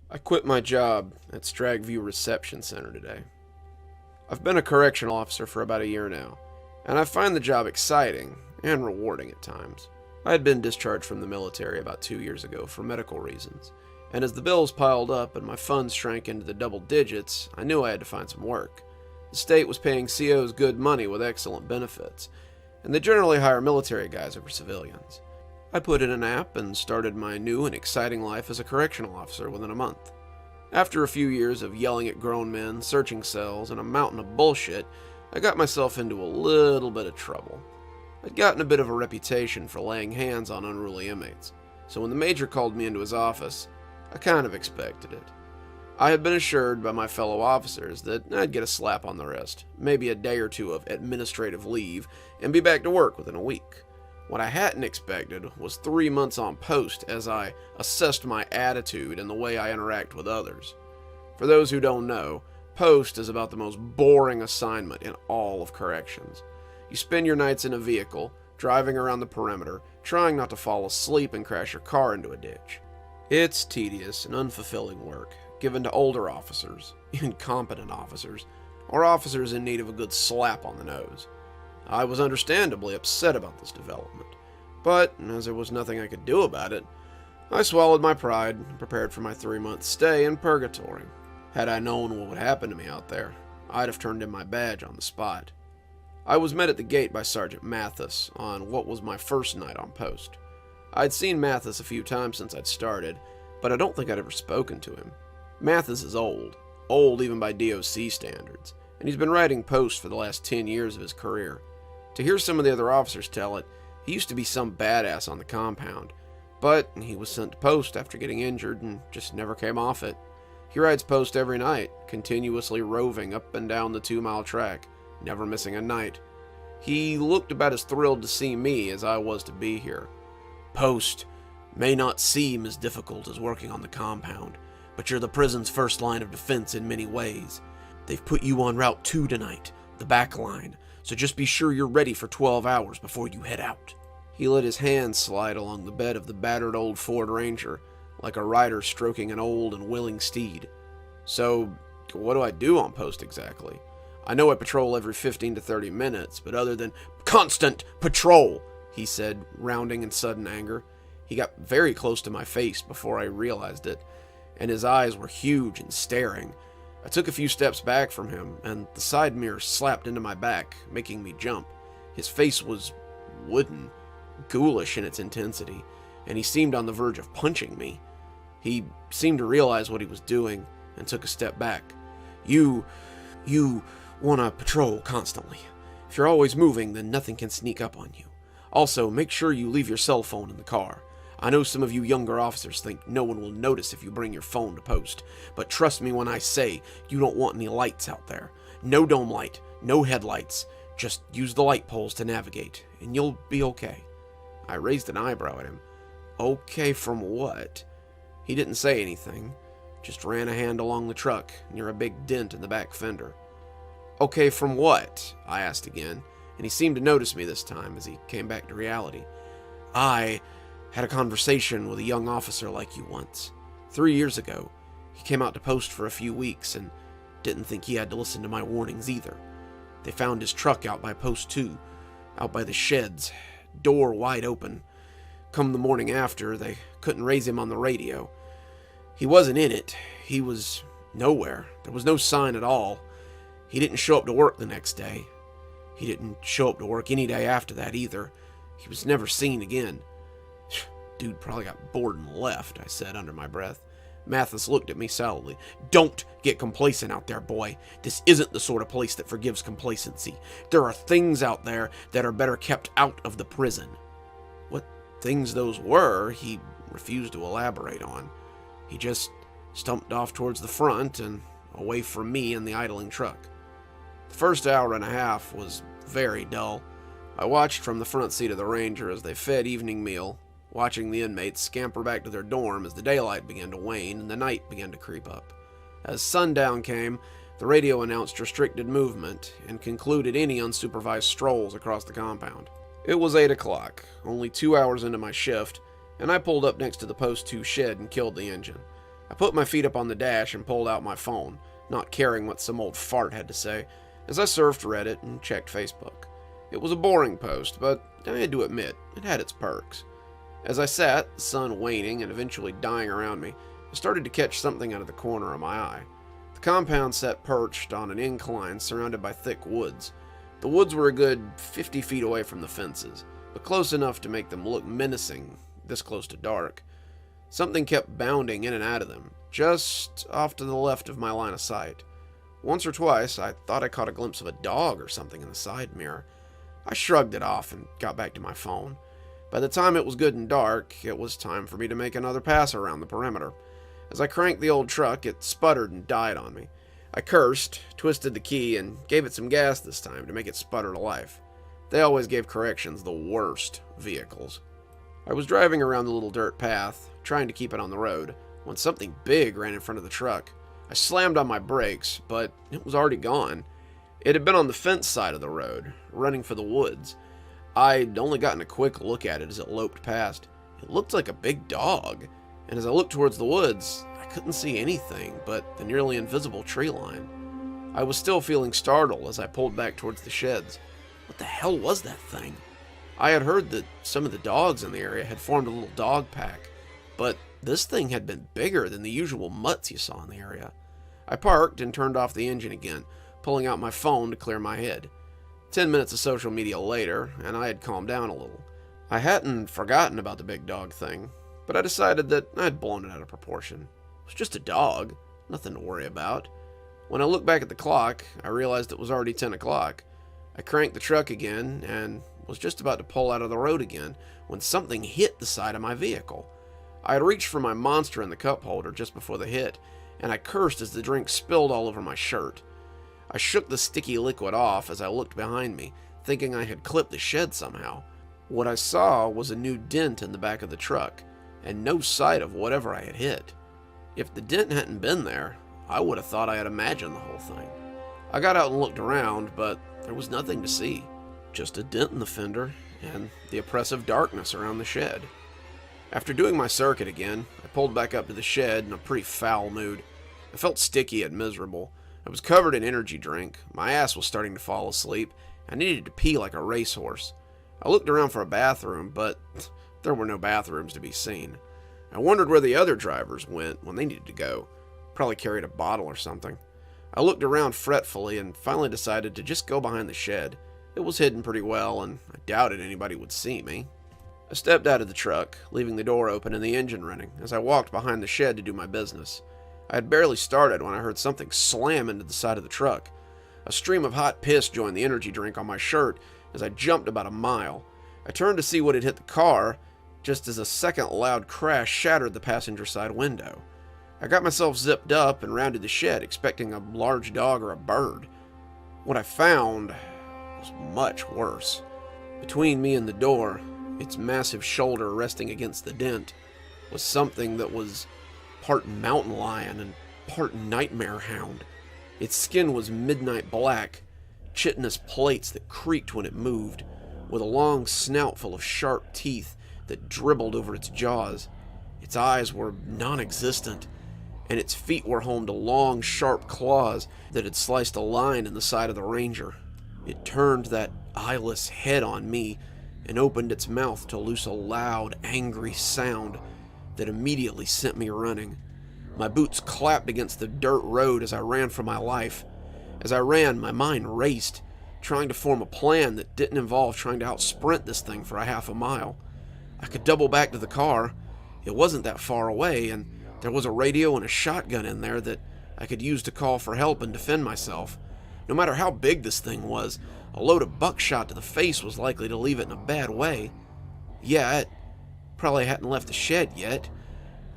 I quit my job at Stragview Reception Center today. I've been a correctional officer for about a year now, and I find the job exciting and rewarding at times. I had been discharged from the military about 2 years ago for medical reasons, and as the bills piled up and my funds shrank into the double digits, I knew I had to find some work. The state was paying COs good money with excellent benefits, and they generally hire military guys over civilians. I put in an app and started my new and exciting life as a correctional officer within a month. After a few years of yelling at grown men, searching cells, and a mountain of bullshit, I got myself into a little bit of trouble. I'd gotten a bit of a reputation for laying hands on unruly inmates, so when the major called me into his office, I kind of expected it. I had been assured by my fellow officers that I'd get a slap on the wrist, maybe a day or two of administrative leave, and be back to work within a week. What I hadn't expected was 3 months on post as I assessed my attitude and the way I interact with others. For those who don't know, post is about the most boring assignment in all of corrections. You spend your nights in a vehicle, driving around the perimeter, trying not to fall asleep and crash your car into a ditch. It's tedious and unfulfilling work, given to older officers, incompetent officers, or officers in need of a good slap on the nose. I was understandably upset about this development, but as there was nothing I could do about it, I swallowed my pride and prepared for my 3-month stay in purgatory. Had I known what would happen to me out there, I'd have turned in my badge on the spot. I was met at the gate by Sergeant Mathis on what was my first night on post. I'd seen Mathis a few times since I'd started, but I don't think I'd ever spoken to him. Mathis is old even by DOC standards, and he's been riding post for the last 10 years of his career. To hear some of the other officers tell it, he used to be some badass on the compound, but he was sent to post after getting injured and just never came off it. He rides post every night, continuously roving up and down the 2-mile track, never missing a night. He looked about as thrilled to see me as I was to be here. Post may not seem as difficult as working on the compound, but you're the prison's first line of defense in many ways. They've put you on Route 2 tonight, the back line, so just be sure you're ready for 12 hours before you head out. He let his hand slide along the bed of the battered old Ford Ranger, like a rider stroking an old and willing steed. So, what do I do on post exactly? I know I patrol every 15 to 30 minutes, but other than constant patrol, he said, rounding in sudden anger. He got very close to my face before I realized it, and his eyes were huge and staring. I took a few steps back from him, and the side mirror slapped into my back, making me jump. His face was wooden, ghoulish in its intensity, and he seemed on the verge of punching me. He seemed to realize what he was doing, and took a step back. You want to patrol constantly. If you're always moving, then nothing can sneak up on you. Also, make sure you leave your cell phone in the car. I know some of you younger officers think no one will notice if you bring your phone to post, but trust me when I say you don't want any lights out there. No dome light, no headlights. Just use the light poles to navigate, and you'll be okay. I raised an eyebrow at him. Okay from what? He didn't say anything, just ran a hand along the truck near a big dent in the back fender. Okay from what? I asked again, and he seemed to notice me this time as he came back to reality. I had a conversation with a young officer like you once. 3 years ago, he came out to post for a few weeks and didn't think he had to listen to my warnings either. They found his truck out by post 2, out by the sheds, door wide open. Come the morning after, they couldn't raise him on the radio. He wasn't in it. He was nowhere. There was no sign at all. He didn't show up to work the next day. He didn't show up to work any day after that either. He was never seen again. Dude probably got bored and left, I said under my breath. Mathis looked at me sourly. Don't get complacent out there, boy. This isn't the sort of place that forgives complacency. There are things out there that are better kept out of the prison. What things those were, he refused to elaborate on. He just stumped off towards the front and away from me and the idling truck. The first hour and a half was very dull. I watched from the front seat of the Ranger as they fed evening meal, watching the inmates scamper back to their dorm as the daylight began to wane and the night began to creep up. As sundown came, the radio announced restricted movement and concluded any unsupervised strolls across the compound. It was 8 o'clock, only 2 hours into my shift, and I pulled up next to the Post 2 shed and killed the engine. I put my feet up on the dash and pulled out my phone, not caring what some old fart had to say, as I surfed Reddit and checked Facebook. It was a boring post, but I had to admit, it had its perks. As I sat, the sun waning and eventually dying around me, I started to catch something out of the corner of my eye. The compound sat perched on an incline surrounded by thick woods. The woods were a good 50 feet away from the fences, but close enough to make them look menacing, this close to dark. Something kept bounding in and out of them, just off to the left of my line of sight. Once or twice, I thought I caught a glimpse of a dog or something in the side mirror. I shrugged it off and got back to my phone. By the time it was good and dark, it was time for me to make another pass around the perimeter. As I cranked the old truck, it sputtered and died on me. I cursed, twisted the key, and gave it some gas this time to make it sputter to life. They always gave corrections the worst vehicles. I was driving around the little dirt path, trying to keep it on the road, when something big ran in front of the truck. I slammed on my brakes, but it was already gone. It had been on the fence side of the road, running for the woods. I'd only gotten a quick look at it as it loped past. It looked like a big dog, and as I looked towards the woods, I couldn't see anything but the nearly invisible tree line. I was still feeling startled as I pulled back towards the sheds. What the hell was that thing? I had heard that some of the dogs in the area had formed a little dog pack, but this thing had been bigger than the usual mutts you saw in the area. I parked and turned off the engine again, pulling out my phone to clear my head. 10 minutes of social media later, and I had calmed down a little. I hadn't forgotten about the big dog thing, but I decided that I'd blown it out of proportion. It was just a dog, nothing to worry about. When I looked back at the clock, I realized it was already 10 o'clock. I cranked the truck again and was just about to pull out of the road again when something hit the side of my vehicle. I had reached for my monster in the cup holder just before the hit, and I cursed as the drink spilled all over my shirt. I shook the sticky liquid off as I looked behind me, thinking I had clipped the shed somehow. What I saw was a new dent in the back of the truck, and no sight of whatever I had hit. If the dent hadn't been there, I would have thought I had imagined the whole thing. I got out and looked around, but there was nothing to see. Just a dent in the fender, and the oppressive darkness around the shed. After doing my circuit again, I pulled back up to the shed in a pretty foul mood. I felt sticky and miserable. I was covered in energy drink, my ass was starting to fall asleep, I needed to pee like a racehorse. I looked around for a bathroom, but there were no bathrooms to be seen. I wondered where the other drivers went when they needed to go. Probably carried a bottle or something. I looked around fretfully and finally decided to just go behind the shed. It was hidden pretty well, and I doubted anybody would see me. I stepped out of the truck, leaving the door open and the engine running, as I walked behind the shed to do my business. I had barely started when I heard something slam into the side of the truck. A stream of hot piss joined the energy drink on my shirt as I jumped about a mile. I turned to see what had hit the car, just as a second loud crash shattered the passenger side window. I got myself zipped up and rounded the shed, expecting a large dog or a bird. What I found was much worse. Between me and the door, its massive shoulder resting against the dent, was something that was part mountain lion and part nightmare hound. Its skin was midnight black, chitinous plates that creaked when it moved, with a long snout full of sharp teeth that dribbled over its jaws. Its eyes were non-existent, and its feet were home to long, sharp claws that had sliced a line in the side of the Ranger. It turned that eyeless head on me and opened its mouth to loose a loud, angry sound that immediately sent me running. My boots clapped against the dirt road as I ran for my life. As I ran, my mind raced, trying to form a plan that didn't involve trying to out-sprint this thing for a half a mile. I could double back to the car. It wasn't that far away, and there was a radio and a shotgun in there that I could use to call for help and defend myself. No matter how big this thing was, a load of buckshot to the face was likely to leave it in a bad way. Yeah, it probably hadn't left the shed yet.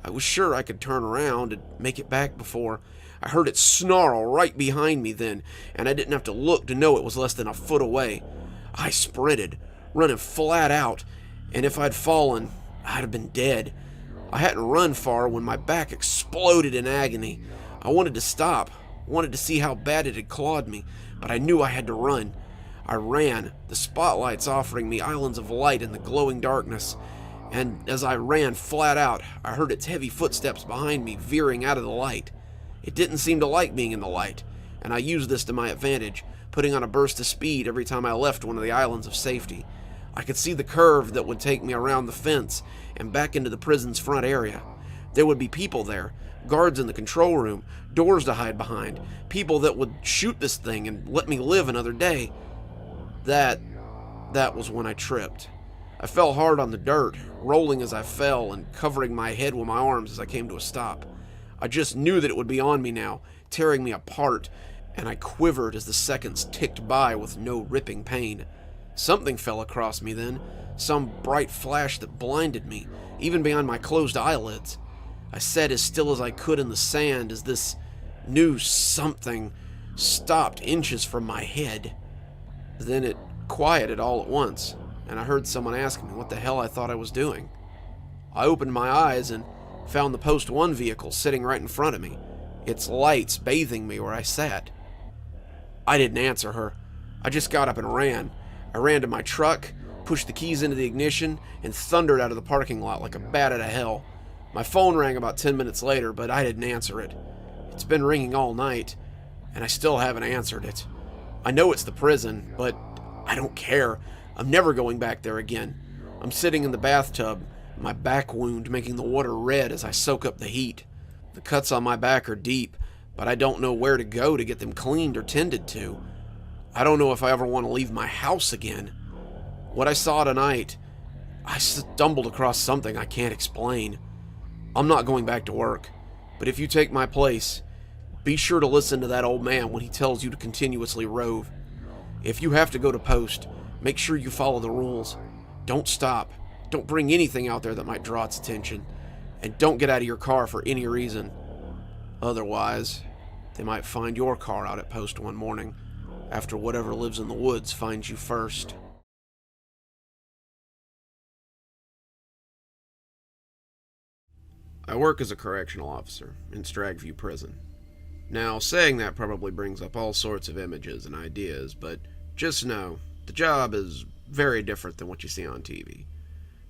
I was sure I could turn around and make it back before I heard it snarl right behind me then, and I didn't have to look to know it was less than a foot away. I sprinted, running flat out, and if I'd fallen, I'd have been dead. I hadn't run far when my back exploded in agony. I wanted to stop, wanted to see how bad it had clawed me, but I knew I had to run. I ran, the spotlights offering me islands of light in the glowing darkness, and as I ran flat out, I heard its heavy footsteps behind me veering out of the light. It didn't seem to like being in the light, and I used this to my advantage, putting on a burst of speed every time I left one of the islands of safety. I could see the curve that would take me around the fence and back into the prison's front area. There would be people there, guards in the control room, doors to hide behind, people that would shoot this thing and let me live another day. That was when I tripped. I fell hard on the dirt, rolling as I fell and covering my head with my arms as I came to a stop. I just knew that it would be on me now, tearing me apart, and I quivered as the seconds ticked by with no ripping pain. Something fell across me then, some bright flash that blinded me, even beyond my closed eyelids. I sat as still as I could in the sand as this new something stopped inches from my head. Then it quieted all at once, and I heard someone ask me what the hell I thought I was doing. I opened my eyes and found the Post 1 vehicle sitting right in front of me, its lights bathing me where I sat. I didn't answer her. I just got up and ran. I ran to my truck, pushed the keys into the ignition, and thundered out of the parking lot like a bat out of hell. My phone rang about 10 minutes later, but I didn't answer it. It's been ringing all night, and I still haven't answered it. I know it's the prison, but I don't care. I'm never going back there again. I'm sitting in the bathtub, my back wound making the water red as I soak up the heat. The cuts on my back are deep, but I don't know where to go to get them cleaned or tended to. I don't know if I ever want to leave my house again. What I saw tonight, I stumbled across something I can't explain. I'm not going back to work, but if you take my place, be sure to listen to that old man when he tells you to continuously rove. If you have to go to post, make sure you follow the rules. Don't stop. Don't bring anything out there that might draw its attention. And don't get out of your car for any reason. Otherwise, they might find your car out at post one morning, after whatever lives in the woods finds you first. I work as a correctional officer in Stragview prison. Now, saying that probably brings up all sorts of images and ideas, but just know, the job is very different than what you see on TV.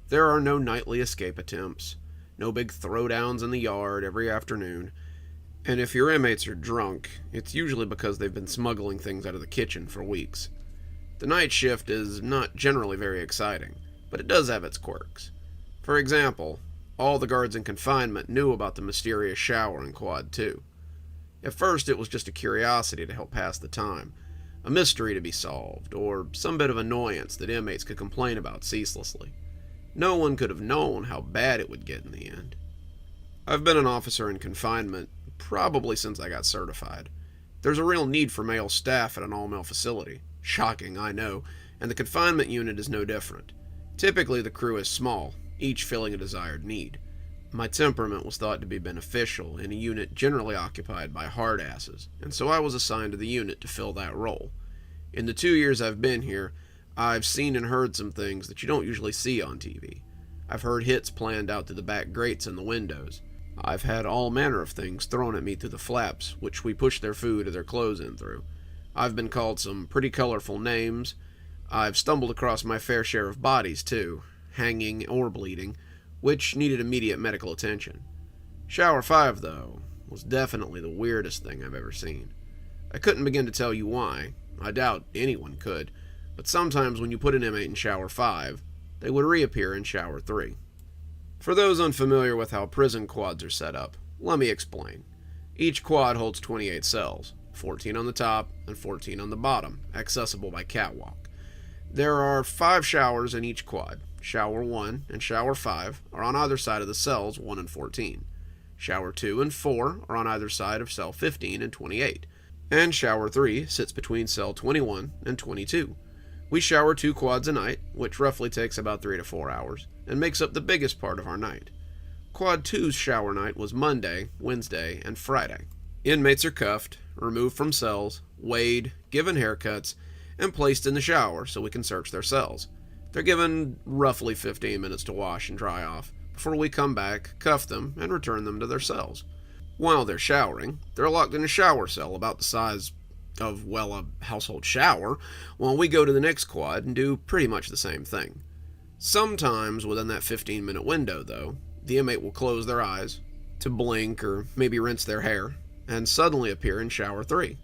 There are no nightly escape attempts, no big throwdowns in the yard every afternoon, and if your inmates are drunk, it's usually because they've been smuggling things out of the kitchen for weeks. The night shift is not generally very exciting, but it does have its quirks. For example, all the guards in confinement knew about the mysterious shower in Quad 2. At first it was just a curiosity to help pass the time, a mystery to be solved, or some bit of annoyance that inmates could complain about ceaselessly. No one could have known how bad it would get in the end. I've been an officer in confinement probably since I got certified. There's a real need for male staff at an all-male facility. Shocking, I know, and the confinement unit is no different. Typically the crew is small, each filling a desired need. My temperament was thought to be beneficial in a unit generally occupied by hard asses, and so I was assigned to the unit to fill that role. In the 2 years I've been here, I've seen and heard some things that you don't usually see on TV. I've heard hits planned out through the back grates and the windows. I've had all manner of things thrown at me through the flaps, which we push their food or their clothes in through. I've been called some pretty colorful names. I've stumbled across my fair share of bodies, too, hanging or bleeding, which needed immediate medical attention. Shower 5, though, was definitely the weirdest thing I've ever seen. I couldn't begin to tell you why. I doubt anyone could. But sometimes when you put an inmate in Shower 5, they would reappear in Shower 3. For those unfamiliar with how prison quads are set up, let me explain. Each quad holds 28 cells, 14 on the top and 14 on the bottom, accessible by catwalk. There are 5 showers in each quad. Shower 1 and Shower 5 are on either side of the cells 1 and 14. Shower 2 and 4 are on either side of cell 15 and 28. And Shower 3 sits between cell 21 and 22. We shower 2 quads a night, which roughly takes about 3 to 4 hours, and makes up the biggest part of our night. Quad 2's shower night was Monday, Wednesday, and Friday. Inmates are cuffed, removed from cells, weighed, given haircuts, and placed in the shower so we can search their cells. They're given roughly 15 minutes to wash and dry off before we come back, cuff them, and return them to their cells. While they're showering, they're locked in a shower cell about the size of, well, a household shower, while we go to the next quad and do pretty much the same thing. Sometimes within that 15-minute window, though, the inmate will close their eyes, to blink or maybe rinse their hair, and suddenly appear in shower 3.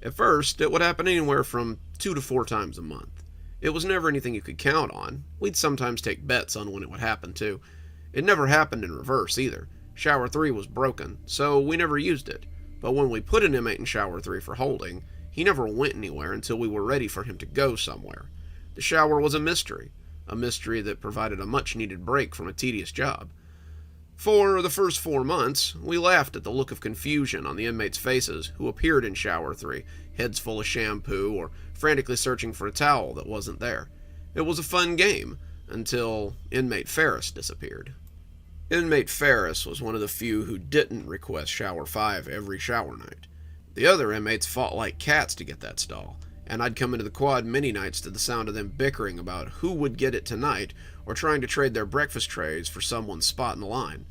At first, it would happen anywhere from 2 to 4 times a month. It was never anything you could count on. We'd sometimes take bets on when it would happen, too. It never happened in reverse, either. Shower 3 was broken, so we never used it. But when we put an inmate in shower 3 for holding, he never went anywhere until we were ready for him to go somewhere. The shower was a mystery that provided a much-needed break from a tedious job. For the first 4 months, we laughed at the look of confusion on the inmates' faces who appeared in shower 3, heads full of shampoo or frantically searching for a towel that wasn't there. It was a fun game, until inmate Ferris disappeared. Inmate Ferris was one of the few who didn't request shower 5 every shower night. The other inmates fought like cats to get that stall, and I'd come into the quad many nights to the sound of them bickering about who would get it tonight or trying to trade their breakfast trays for someone's spot in the line.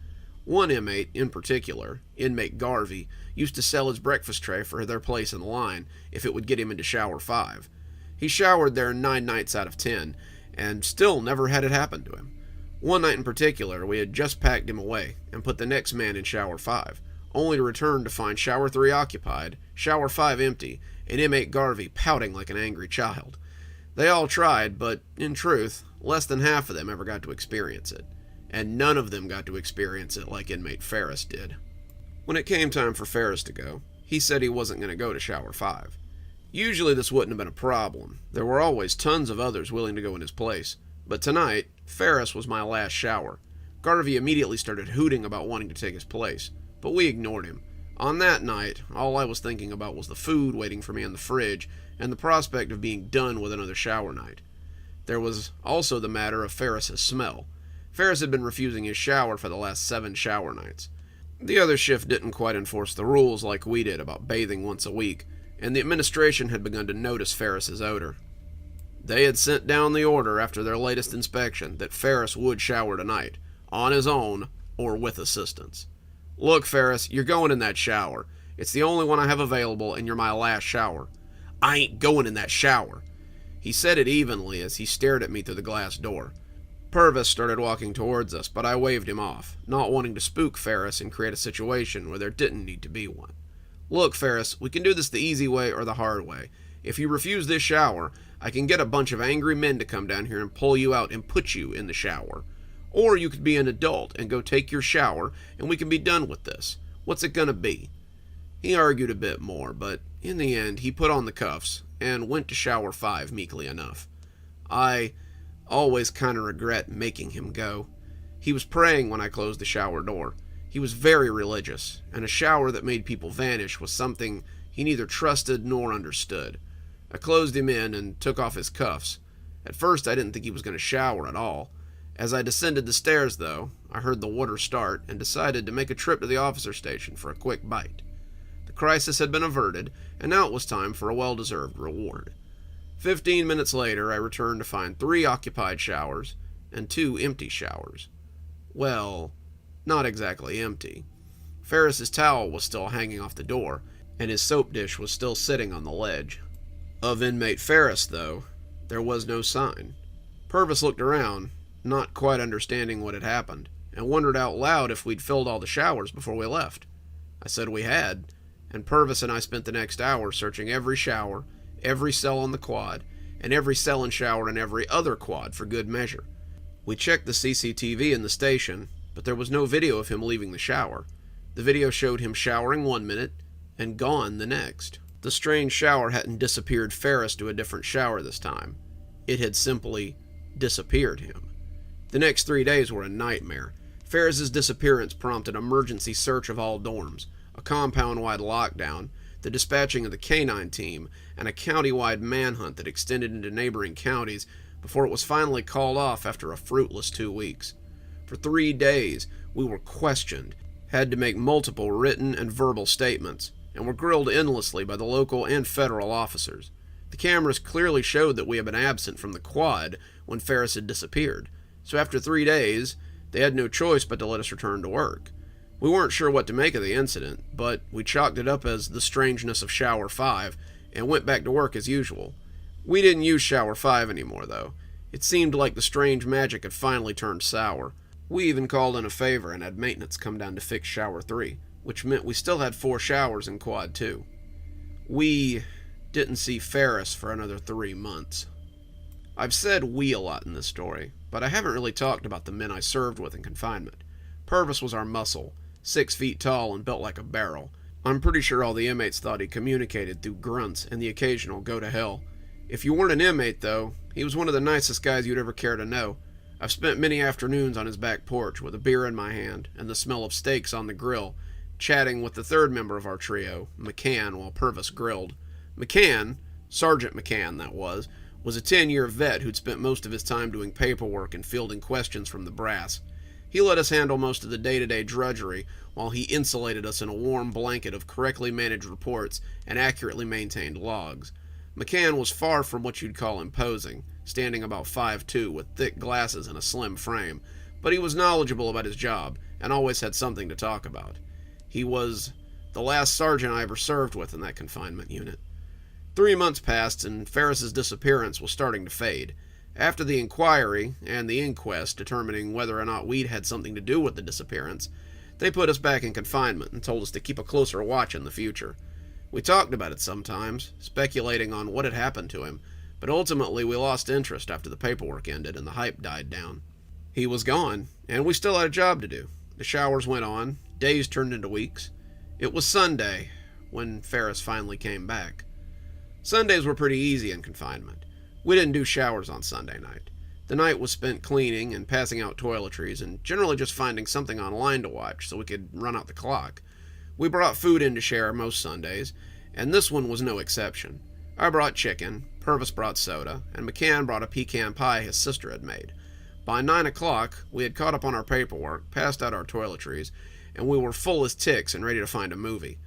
One inmate, in particular, inmate Garvey, used to sell his breakfast tray for their place in the line if it would get him into shower 5. He showered there 9 nights out of 10, and still never had it happen to him. One night in particular, we had just packed him away and put the next man in shower 5, only to return to find shower 3 occupied, shower 5 empty, and inmate Garvey pouting like an angry child. They all tried, but, in truth, less than half of them ever got to experience it. And none of them got to experience it like inmate Ferris did. When it came time for Ferris to go, he said he wasn't going to go to shower 5. Usually this wouldn't have been a problem. There were always tons of others willing to go in his place. But tonight, Ferris was my last shower. Garvey immediately started hooting about wanting to take his place, but we ignored him. On that night, all I was thinking about was the food waiting for me in the fridge and the prospect of being done with another shower night. There was also the matter of Ferris's smell. Ferris had been refusing his shower for the last 7 shower nights. The other shift didn't quite enforce the rules like we did about bathing once a week, and the administration had begun to notice Ferris's odor. They had sent down the order after their latest inspection that Ferris would shower tonight, on his own or with assistance. "Look, Ferris, you're going in that shower. It's the only one I have available, and you're my last shower." "I ain't going in that shower." He said it evenly as he stared at me through the glass door. Purvis started walking towards us, but I waved him off, not wanting to spook Ferris and create a situation where there didn't need to be one. "Look, Ferris, we can do this the easy way or the hard way. If you refuse this shower, I can get a bunch of angry men to come down here and pull you out and put you in the shower. Or you could be an adult and go take your shower, and we can be done with this. What's it gonna be?" He argued a bit more, but in the end he put on the cuffs and went to shower 5 meekly enough. I always kinda regret making him go. He was praying when I closed the shower door. He was very religious, and a shower that made people vanish was something he neither trusted nor understood. I closed him in and took off his cuffs. At first I didn't think he was going to shower at all. As I descended the stairs, though, I heard the water start and decided to make a trip to the officer station for a quick bite. The crisis had been averted, and now it was time for a well-deserved reward. 15 minutes later, I returned to find 3 occupied showers and 2 empty showers. Well, not exactly empty. Ferris's towel was still hanging off the door, and his soap dish was still sitting on the ledge. Of inmate Ferris, though, there was no sign. Purvis looked around, not quite understanding what had happened, and wondered out loud if we'd filled all the showers before we left. I said we had, and Purvis and I spent the next hour searching every shower, every cell on the quad, and every cell and shower in every other quad for good measure. We checked the CCTV in the station, but there was no video of him leaving the shower. The video showed him showering 1 minute and gone the next. The strange shower hadn't disappeared Ferris to a different shower this time. It had simply disappeared him. The next 3 days were a nightmare. Ferris's disappearance prompted emergency search of all dorms, a compound-wide lockdown, the dispatching of the K-9 team, and a county-wide manhunt that extended into neighboring counties before it was finally called off after a fruitless 2 weeks. For 3 days, we were questioned, had to make multiple written and verbal statements, and were grilled endlessly by the local and federal officers. The cameras clearly showed that we had been absent from the quad when Ferris had disappeared, so after 3 days, they had no choice but to let us return to work. We weren't sure what to make of the incident, but we chalked it up as the strangeness of Shower 5 and went back to work as usual. We didn't use Shower 5 anymore, though. It seemed like the strange magic had finally turned sour. We even called in a favor and had maintenance come down to fix shower 3, which meant we still had 4 showers in quad 2. We didn't see Ferris for another 3 months. I've said we a lot in this story, but I haven't really talked about the men I served with in confinement. Purvis was our muscle, 6 feet tall and built like a barrel. I'm pretty sure all the inmates thought he communicated through grunts and the occasional go to hell. If you weren't an inmate, though, he was one of the nicest guys you'd ever care to know. I've spent many afternoons on his back porch with a beer in my hand and the smell of steaks on the grill, chatting with the third member of our trio, McCann, while Purvis grilled. McCann, Sergeant McCann that was a 10-year vet who'd spent most of his time doing paperwork and fielding questions from the brass. He let us handle most of the day-to-day drudgery while he insulated us in a warm blanket of correctly managed reports and accurately maintained logs. McCann was far from what you'd call imposing, standing about 5'2" with thick glasses and a slim frame, but he was knowledgeable about his job and always had something to talk about. He was the last sergeant I ever served with in that confinement unit. 3 months passed and Ferris's disappearance was starting to fade. After the inquiry and the inquest determining whether or not we'd had something to do with the disappearance, they put us back in confinement and told us to keep a closer watch in the future. We talked about it sometimes, speculating on what had happened to him, but ultimately we lost interest after the paperwork ended and the hype died down. He was gone, and we still had a job to do. The showers went on, days turned into weeks. It was Sunday when Ferris finally came back. Sundays were pretty easy in confinement. We didn't do showers on Sunday night. The night was spent cleaning and passing out toiletries and generally just finding something online to watch so we could run out the clock. We brought food in to share most Sundays, and this one was no exception. I brought chicken, Purvis brought soda, and McCann brought a pecan pie his sister had made. By 9 o'clock, we had caught up on our paperwork, passed out our toiletries, and we were full as ticks and ready to find a movie.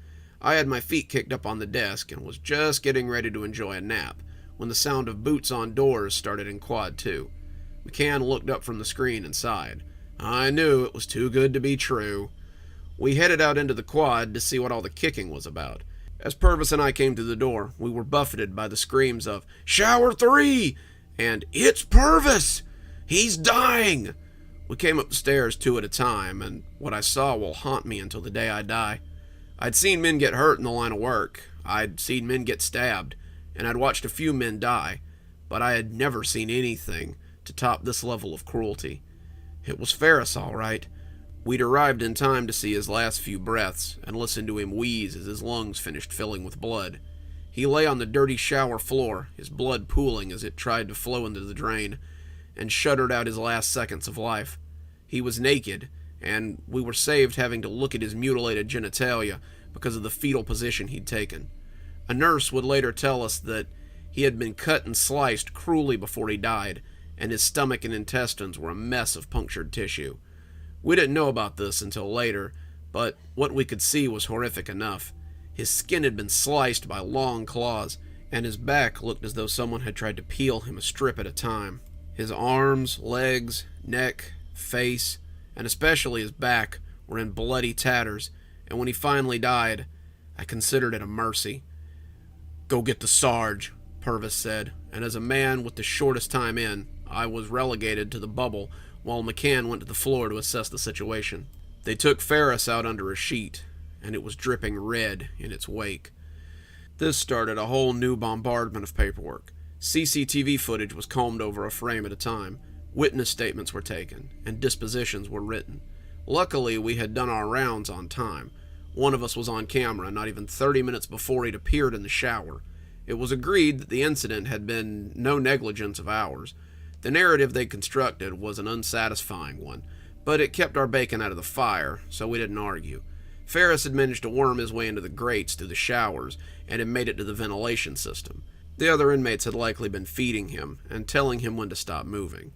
I had my feet kicked up on the desk and was just getting ready to enjoy a nap when the sound of boots on doors started in quad 2. McCann looked up from the screen and sighed. I knew it was too good to be true. We headed out into the quad to see what all the kicking was about. As Purvis and I came to the door, we were buffeted by the screams of, "Shower 3!" and "It's Purvis! He's dying!" We came up the stairs 2 at a time, and what I saw will haunt me until the day I die. I'd seen men get hurt in the line of work, I'd seen men get stabbed, and I'd watched a few men die, but I had never seen anything to top this level of cruelty. It was Ferris, all right. We'd arrived in time to see his last few breaths and listen to him wheeze as his lungs finished filling with blood. He lay on the dirty shower floor, his blood pooling as it tried to flow into the drain, and shuddered out his last seconds of life. He was naked, and we were saved having to look at his mutilated genitalia because of the fetal position he'd taken. A nurse would later tell us that he had been cut and sliced cruelly before he died, and his stomach and intestines were a mess of punctured tissue. We didn't know about this until later, but what we could see was horrific enough. His skin had been sliced by long claws, and his back looked as though someone had tried to peel him a strip at a time. His arms, legs, neck, face, and especially his back were in bloody tatters, and when he finally died, I considered it a mercy. "Go get the Sarge," Purvis said, and as a man with the shortest time in, I was relegated to the bubble while McCann went to the floor to assess the situation. They took Ferris out under a sheet, and it was dripping red in its wake. This started a whole new bombardment of paperwork. CCTV footage was combed over a frame at a time, witness statements were taken, and dispositions were written. Luckily, we had done our rounds on time. One of us was on camera not even 30 minutes before he'd appeared in the shower. It was agreed that the incident had been no negligence of ours. The narrative they constructed was an unsatisfying one, but it kept our bacon out of the fire, so we didn't argue. Ferris had managed to worm his way into the grates through the showers and had made it to the ventilation system. The other inmates had likely been feeding him and telling him when to stop moving.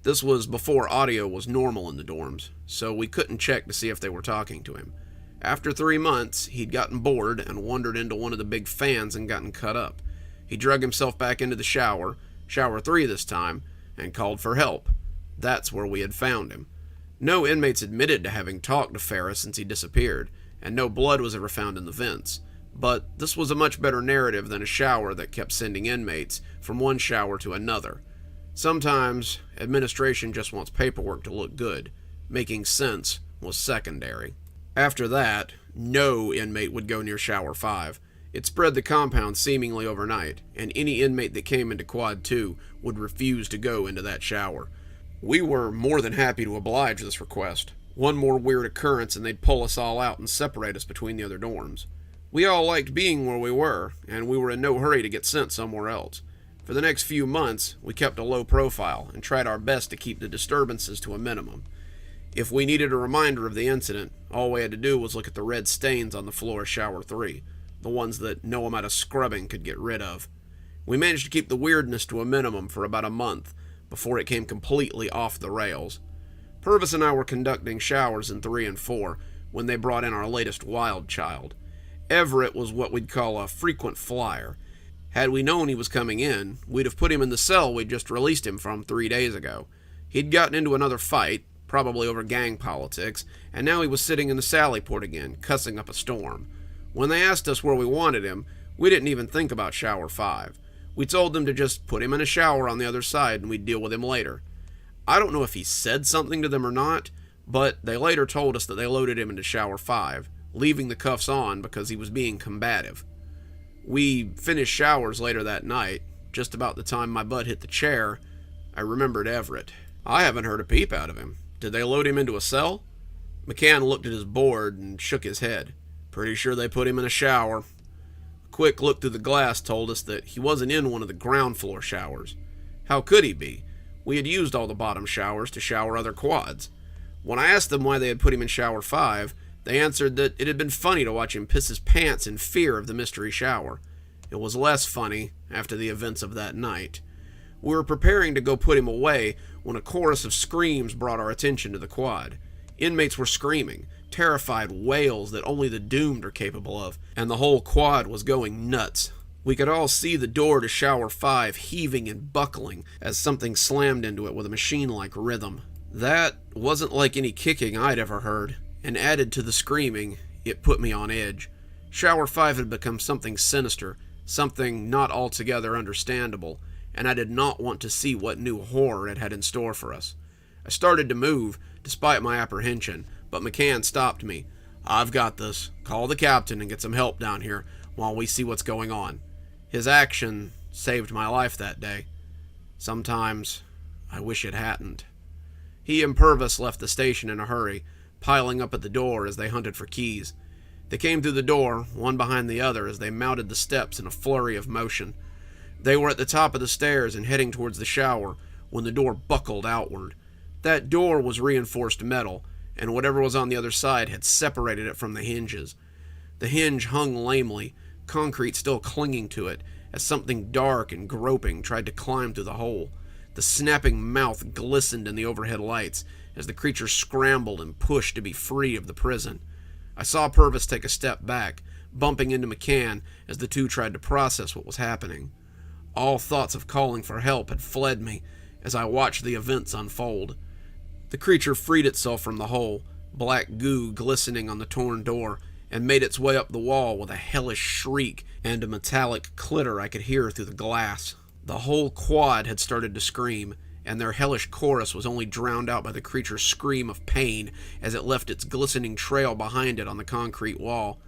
This was before audio was normal in the dorms, so we couldn't check to see if they were talking to him. After 3 months, he'd gotten bored and wandered into one of the big fans and gotten cut up. He drug himself back into the shower 3 this time, and called for help. That's where we had found him. No inmates admitted to having talked to Ferris since he disappeared, and no blood was ever found in the vents. But this was a much better narrative than a shower that kept sending inmates from one shower to another. Sometimes, administration just wants paperwork to look good. Making sense was secondary. After that, no inmate would go near Shower 5. It spread the compound seemingly overnight, and any inmate that came into Quad 2 would refuse to go into that shower. We were more than happy to oblige this request. One more weird occurrence and they'd pull us all out and separate us between the other dorms. We all liked being where we were, and we were in no hurry to get sent somewhere else. For the next few months, we kept a low profile and tried our best to keep the disturbances to a minimum. If we needed a reminder of the incident, all we had to do was look at the red stains on the floor of Shower 3, the ones that no amount of scrubbing could get rid of. We managed to keep the weirdness to a minimum for about a month, before it came completely off the rails. Purvis and I were conducting showers in 3 and 4 when they brought in our latest wild child. Everett was what we'd call a frequent flyer. Had we known he was coming in, we'd have put him in the cell we'd just released him from 3 days ago. He'd gotten into another fight, probably over gang politics, and now he was sitting in the sally port again, cussing up a storm. When they asked us where we wanted him, we didn't even think about Shower 5. We told them to just put him in a shower on the other side and we'd deal with him later. I don't know if he said something to them or not, but they later told us that they loaded him into Shower 5, leaving the cuffs on because he was being combative. We finished showers later that night. Just about the time my butt hit the chair, I remembered Everett. I haven't heard a peep out of him. Did they load him into a cell? McCann looked at his board and shook his head. Pretty sure they put him in a shower. A quick look through the glass told us that he wasn't in one of the ground floor showers. How could he be? We had used all the bottom showers to shower other quads. When I asked them why they had put him in Shower 5, they answered that it had been funny to watch him piss his pants in fear of the mystery shower. It was less funny after the events of that night. We were preparing to go put him away when a chorus of screams brought our attention to the quad. Inmates were screaming, terrified wails that only the doomed are capable of, and the whole quad was going nuts. We could all see the door to Shower 5 heaving and buckling as something slammed into it with a machine-like rhythm. That wasn't like any kicking I'd ever heard, and added to the screaming, it put me on edge. Shower 5 had become something sinister, something not altogether understandable, and I did not want to see what new horror it had in store for us. I started to move, despite my apprehension, but McCann stopped me. "I've got this. Call the captain and get some help down here while we see what's going on." His action saved my life that day. Sometimes I wish it hadn't. He and Purvis left the station in a hurry, piling up at the door as they hunted for keys. They came through the door, one behind the other, as they mounted the steps in a flurry of motion. They were at the top of the stairs and heading towards the shower when the door buckled outward. That door was reinforced metal, and whatever was on the other side had separated it from the hinges. The hinge hung lamely, concrete still clinging to it, as something dark and groping tried to climb through the hole. The snapping mouth glistened in the overhead lights as the creature scrambled and pushed to be free of the prison. I saw Purvis take a step back, bumping into McCann as the two tried to process what was happening. All thoughts of calling for help had fled me as I watched the events unfold. The creature freed itself from the hole, black goo glistening on the torn door, and made its way up the wall with a hellish shriek and a metallic clitter I could hear through the glass. The whole quad had started to scream, and their hellish chorus was only drowned out by the creature's scream of pain as it left its glistening trail behind it on the concrete wall.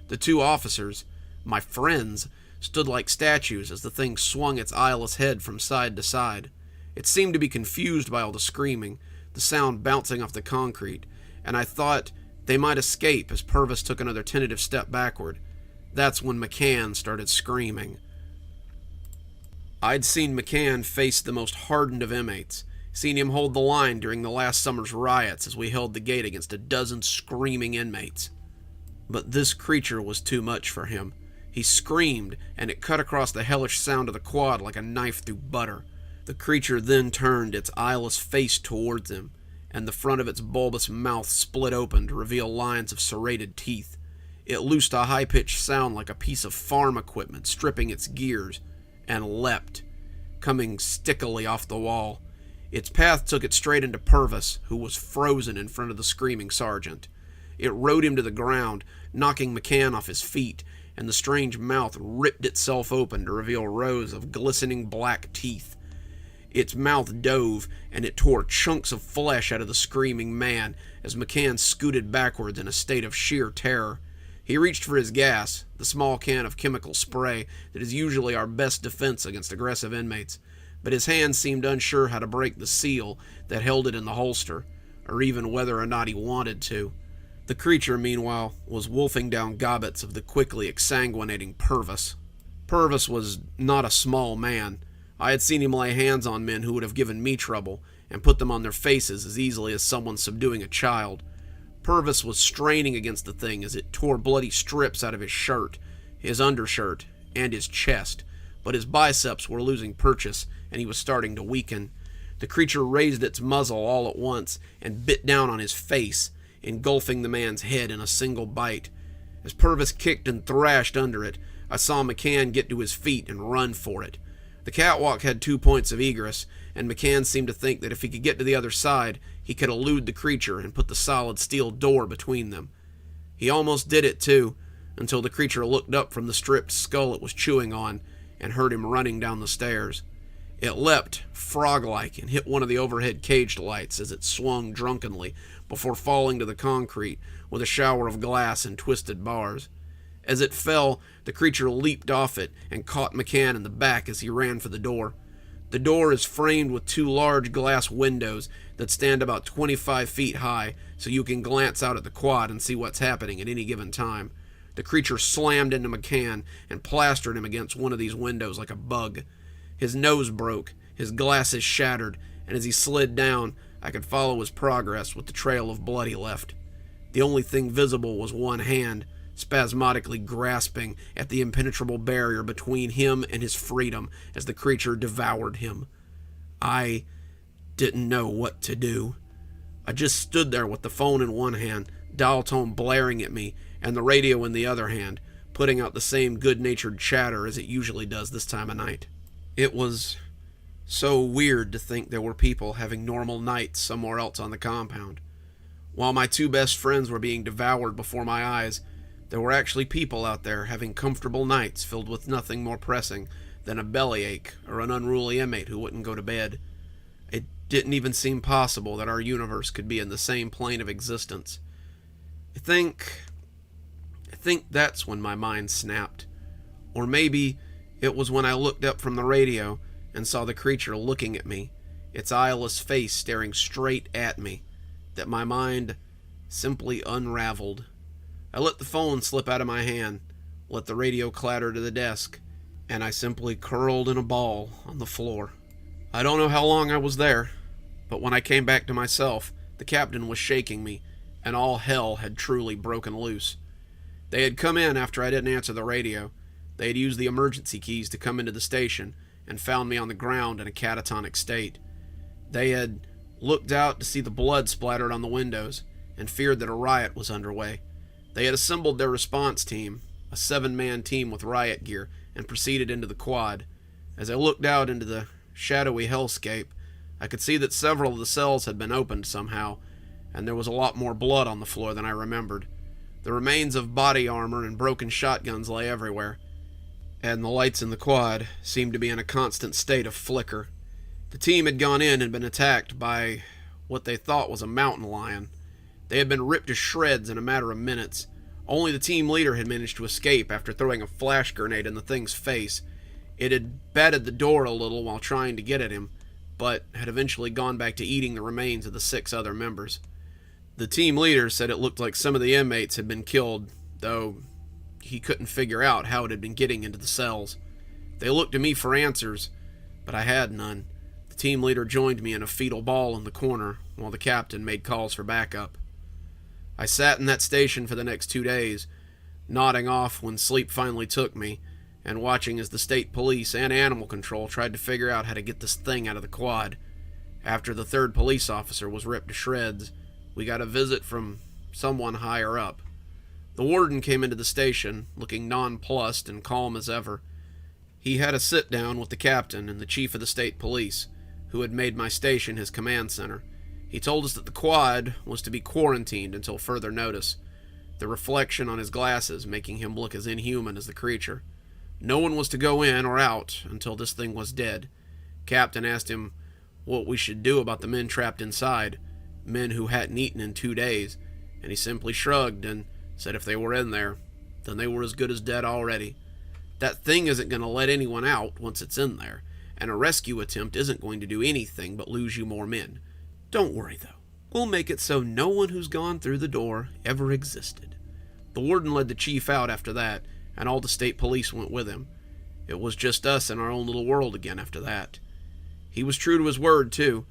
The two officers, my friends, stood like statues as the thing swung its eyeless head from side to side. It seemed to be confused by all the screaming, the sound bouncing off the concrete, and I thought they might escape as Purvis took another tentative step backward. That's when McCann started screaming. I'd seen McCann face the most hardened of inmates, seen him hold the line during the last summer's riots as we held the gate against a dozen screaming inmates. But this creature was too much for him. He screamed, and it cut across the hellish sound of the quad like a knife through butter. The creature then turned its eyeless face towards him, and the front of its bulbous mouth split open to reveal lines of serrated teeth. It loosed a high-pitched sound like a piece of farm equipment stripping its gears, and leapt, coming stickily off the wall. Its path took it straight into Purvis, who was frozen in front of the screaming sergeant. It rode him to the ground, knocking McCann off his feet, and the strange mouth ripped itself open to reveal rows of glistening black teeth. Its mouth dove, and it tore chunks of flesh out of the screaming man as McCann scooted backwards in a state of sheer terror. He reached for his gas, the small can of chemical spray that is usually our best defense against aggressive inmates, but his hand seemed unsure how to break the seal that held it in the holster, or even whether or not he wanted to. The creature, meanwhile, was wolfing down gobbets of the quickly exsanguinating Purvis. Purvis was not a small man. I had seen him lay hands on men who would have given me trouble, and put them on their faces as easily as someone subduing a child. Purvis was straining against the thing as it tore bloody strips out of his shirt, his undershirt, and his chest, but his biceps were losing purchase, and he was starting to weaken. The creature raised its muzzle all at once and bit down on his face, engulfing the man's head in a single bite. As Purvis kicked and thrashed under it, I saw McCann get to his feet and run for it. The catwalk had 2 points of egress, and McCann seemed to think that if he could get to the other side, he could elude the creature and put the solid steel door between them. He almost did it, too, until the creature looked up from the stripped skull it was chewing on and heard him running down the stairs. It leapt, frog-like, and hit one of the overhead caged lights as it swung drunkenly before falling to the concrete with a shower of glass and twisted bars. As it fell, the creature leaped off it and caught McCann in the back as he ran for the door. The door is framed with 2 large glass windows that stand about 25 feet high, so you can glance out at the quad and see what's happening at any given time. The creature slammed into McCann and plastered him against one of these windows like a bug. His nose broke, his glasses shattered, and as he slid down, I could follow his progress with the trail of blood he left. The only thing visible was one hand, spasmodically grasping at the impenetrable barrier between him and his freedom as the creature devoured him. I didn't know what to do. I just stood there with the phone in one hand, dial tone blaring at me, and the radio in the other hand, putting out the same good-natured chatter as it usually does this time of night. It was so weird to think there were people having normal nights somewhere else on the compound. While my 2 best friends were being devoured before my eyes, there were actually people out there having comfortable nights filled with nothing more pressing than a bellyache or an unruly inmate who wouldn't go to bed. It didn't even seem possible that our universe could be in the same plane of existence. I think that's when my mind snapped. Or maybe it was when I looked up from the radio and saw the creature looking at me, its eyeless face staring straight at me, that my mind simply unraveled. I let the phone slip out of my hand, let the radio clatter to the desk, and I simply curled in a ball on the floor. I don't know how long I was there, but when I came back to myself, the captain was shaking me, and all hell had truly broken loose. They had come in after I didn't answer the radio. They had used the emergency keys to come into the station and found me on the ground in a catatonic state. They had looked out to see the blood splattered on the windows and feared that a riot was underway. They had assembled their response team, a 7-man team with riot gear, and proceeded into the quad. As I looked out into the shadowy hellscape, I could see that several of the cells had been opened somehow, and there was a lot more blood on the floor than I remembered. The remains of body armor and broken shotguns lay everywhere, and the lights in the quad seemed to be in a constant state of flicker. The team had gone in and been attacked by what they thought was a mountain lion. They had been ripped to shreds in a matter of minutes. Only the team leader had managed to escape after throwing a flash grenade in the thing's face. It had batted the door a little while trying to get at him, but had eventually gone back to eating the remains of the 6 other members. The team leader said it looked like some of the inmates had been killed, though he couldn't figure out how it had been getting into the cells. They looked to me for answers, but I had none. The team leader joined me in a fetal ball in the corner, while the captain made calls for backup. I sat in that station for the next 2 days, nodding off when sleep finally took me, and watching as the state police and animal control tried to figure out how to get this thing out of the quad. After the 3rd police officer was ripped to shreds, we got a visit from someone higher up. The warden came into the station, looking nonplussed and calm as ever. He had a sit-down with the captain and the chief of the state police, who had made my station his command center. He told us that the quad was to be quarantined until further notice, the reflection on his glasses making him look as inhuman as the creature. No one was to go in or out until this thing was dead. Captain asked him what we should do about the men trapped inside, men who hadn't eaten in 2 days, and he simply shrugged and said if they were in there, then they were as good as dead already. That thing isn't going to let anyone out once it's in there, and a rescue attempt isn't going to do anything but lose you more men. Don't worry, though. We'll make it so no one who's gone through the door ever existed. The warden led the chief out after that, and all the state police went with him. It was just us in our own little world again after that. He was true to his word, too.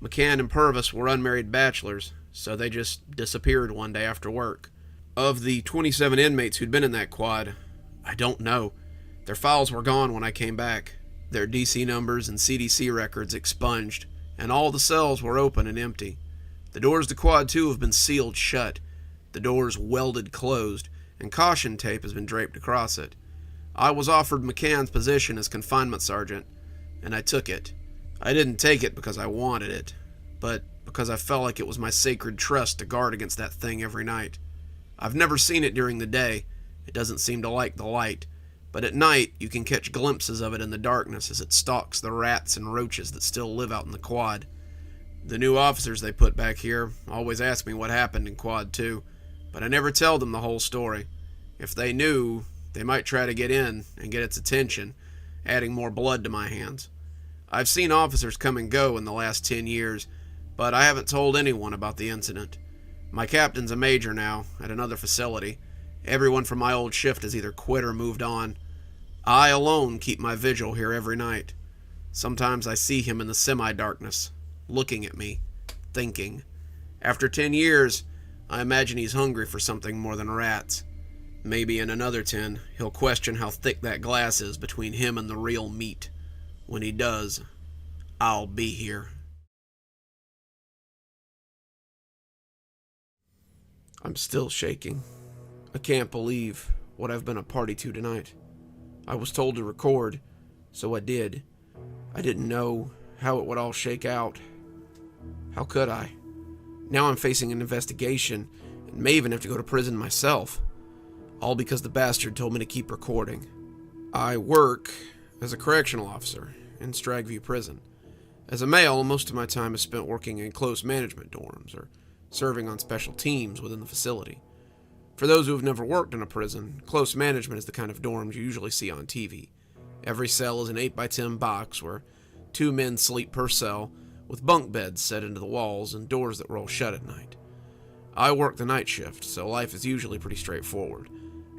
McCann and Purvis were unmarried bachelors, so they just disappeared one day after work. Of the 27 inmates who'd been in that quad, I don't know. Their files were gone when I came back. Their DC numbers and CDC records expunged, and all the cells were open and empty. The doors to Quad 2 have been sealed shut, the doors welded closed, and caution tape has been draped across it. I was offered McCann's position as confinement sergeant, and I took it. I didn't take it because I wanted it, but because I felt like it was my sacred trust to guard against that thing every night. I've never seen it during the day. It doesn't seem to like the light, but at night you can catch glimpses of it in the darkness as it stalks the rats and roaches that still live out in the quad. The new officers they put back here always ask me what happened in Quad 2, but I never tell them the whole story. If they knew, they might try to get in and get its attention, adding more blood to my hands. I've seen officers come and go in the last 10 years, but I haven't told anyone about the incident. My captain's a major now, at another facility. Everyone from my old shift has either quit or moved on. I alone keep my vigil here every night. Sometimes I see him in the semi-darkness, looking at me, thinking. After 10 years, I imagine he's hungry for something more than rats. Maybe in another 10, he'll question how thick that glass is between him and the real meat. When he does, I'll be here. I'm still shaking. I can't believe what I've been a party to tonight. I was told to record, so I did. I didn't know how it would all shake out. How could I? Now I'm facing an investigation and may even have to go to prison myself. All because the bastard told me to keep recording. I work as a correctional officer in Stragview prison. As a male, most of my time is spent working in close management dorms or serving on special teams within the facility. For those who have never worked in a prison, close management is the kind of dorms you usually see on TV. Every cell is an 8x10 box where 2 men sleep per cell, with bunk beds set into the walls and doors that roll shut at night. I work the night shift, so life is usually pretty straightforward.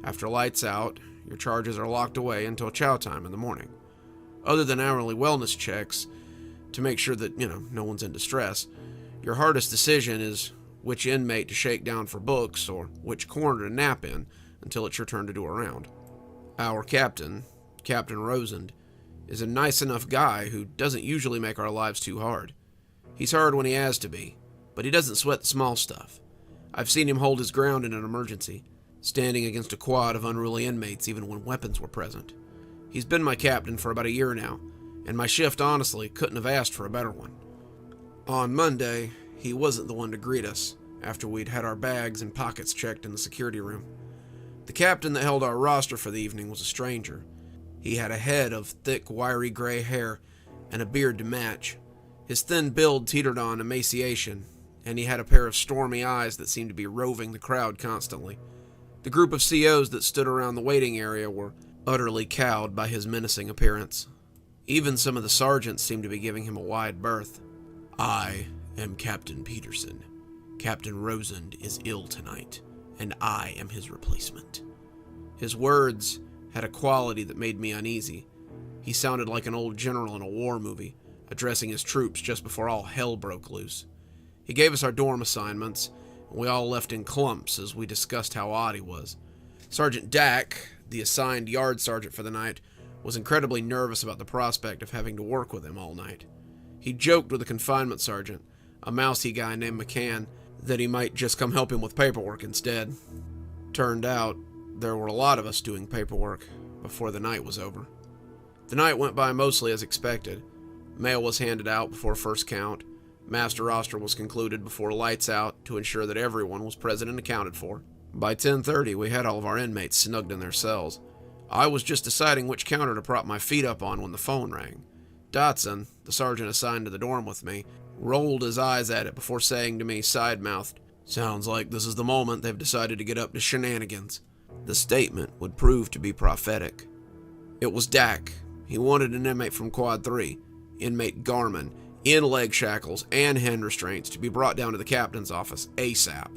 After lights out, your charges are locked away until chow time in the morning. Other than hourly wellness checks to make sure that, no one's in distress, your hardest decision is which inmate to shake down for books or which corner to nap in until it's your turn to do a round. Our captain, Captain Rosend, is a nice enough guy who doesn't usually make our lives too hard. He's hard when he has to be, but he doesn't sweat the small stuff. I've seen him hold his ground in an emergency, standing against a quad of unruly inmates even when weapons were present. He's been my captain for about a year now, and my shift honestly couldn't have asked for a better one. On Monday, he wasn't the one to greet us after we'd had our bags and pockets checked in the security room. The captain that held our roster for the evening was a stranger. He had a head of thick, wiry gray hair and a beard to match. His thin build teetered on emaciation, and he had a pair of stormy eyes that seemed to be roving the crowd constantly. The group of COs that stood around the waiting area were utterly cowed by his menacing appearance. Even some of the sergeants seemed to be giving him a wide berth. I am Captain Peterson. Captain Rosend is ill tonight, and I am his replacement. His words had a quality that made me uneasy. He sounded like an old general in a war movie, addressing his troops just before all hell broke loose. He gave us our dorm assignments, and we all left in clumps as we discussed how odd he was. Sergeant Dack, the assigned yard sergeant for the night, was incredibly nervous about the prospect of having to work with him all night. He joked with the confinement sergeant, a mousy guy named McCann, that he might just come help him with paperwork instead. Turned out, there were a lot of us doing paperwork before the night was over. The night went by mostly as expected. Mail was handed out before first count. Master roster was concluded before lights out to ensure that everyone was present and accounted for. By 10:30, we had all of our inmates snugged in their cells. I was just deciding which counter to prop my feet up on when the phone rang. Dotson, the sergeant assigned to the dorm with me, rolled his eyes at it before saying to me, side-mouthed, "Sounds like this is the moment they've decided to get up to shenanigans." The statement would prove to be prophetic. It was Dak. He wanted an inmate from Quad 3, inmate Garman, in leg shackles and hand restraints to be brought down to the captain's office ASAP.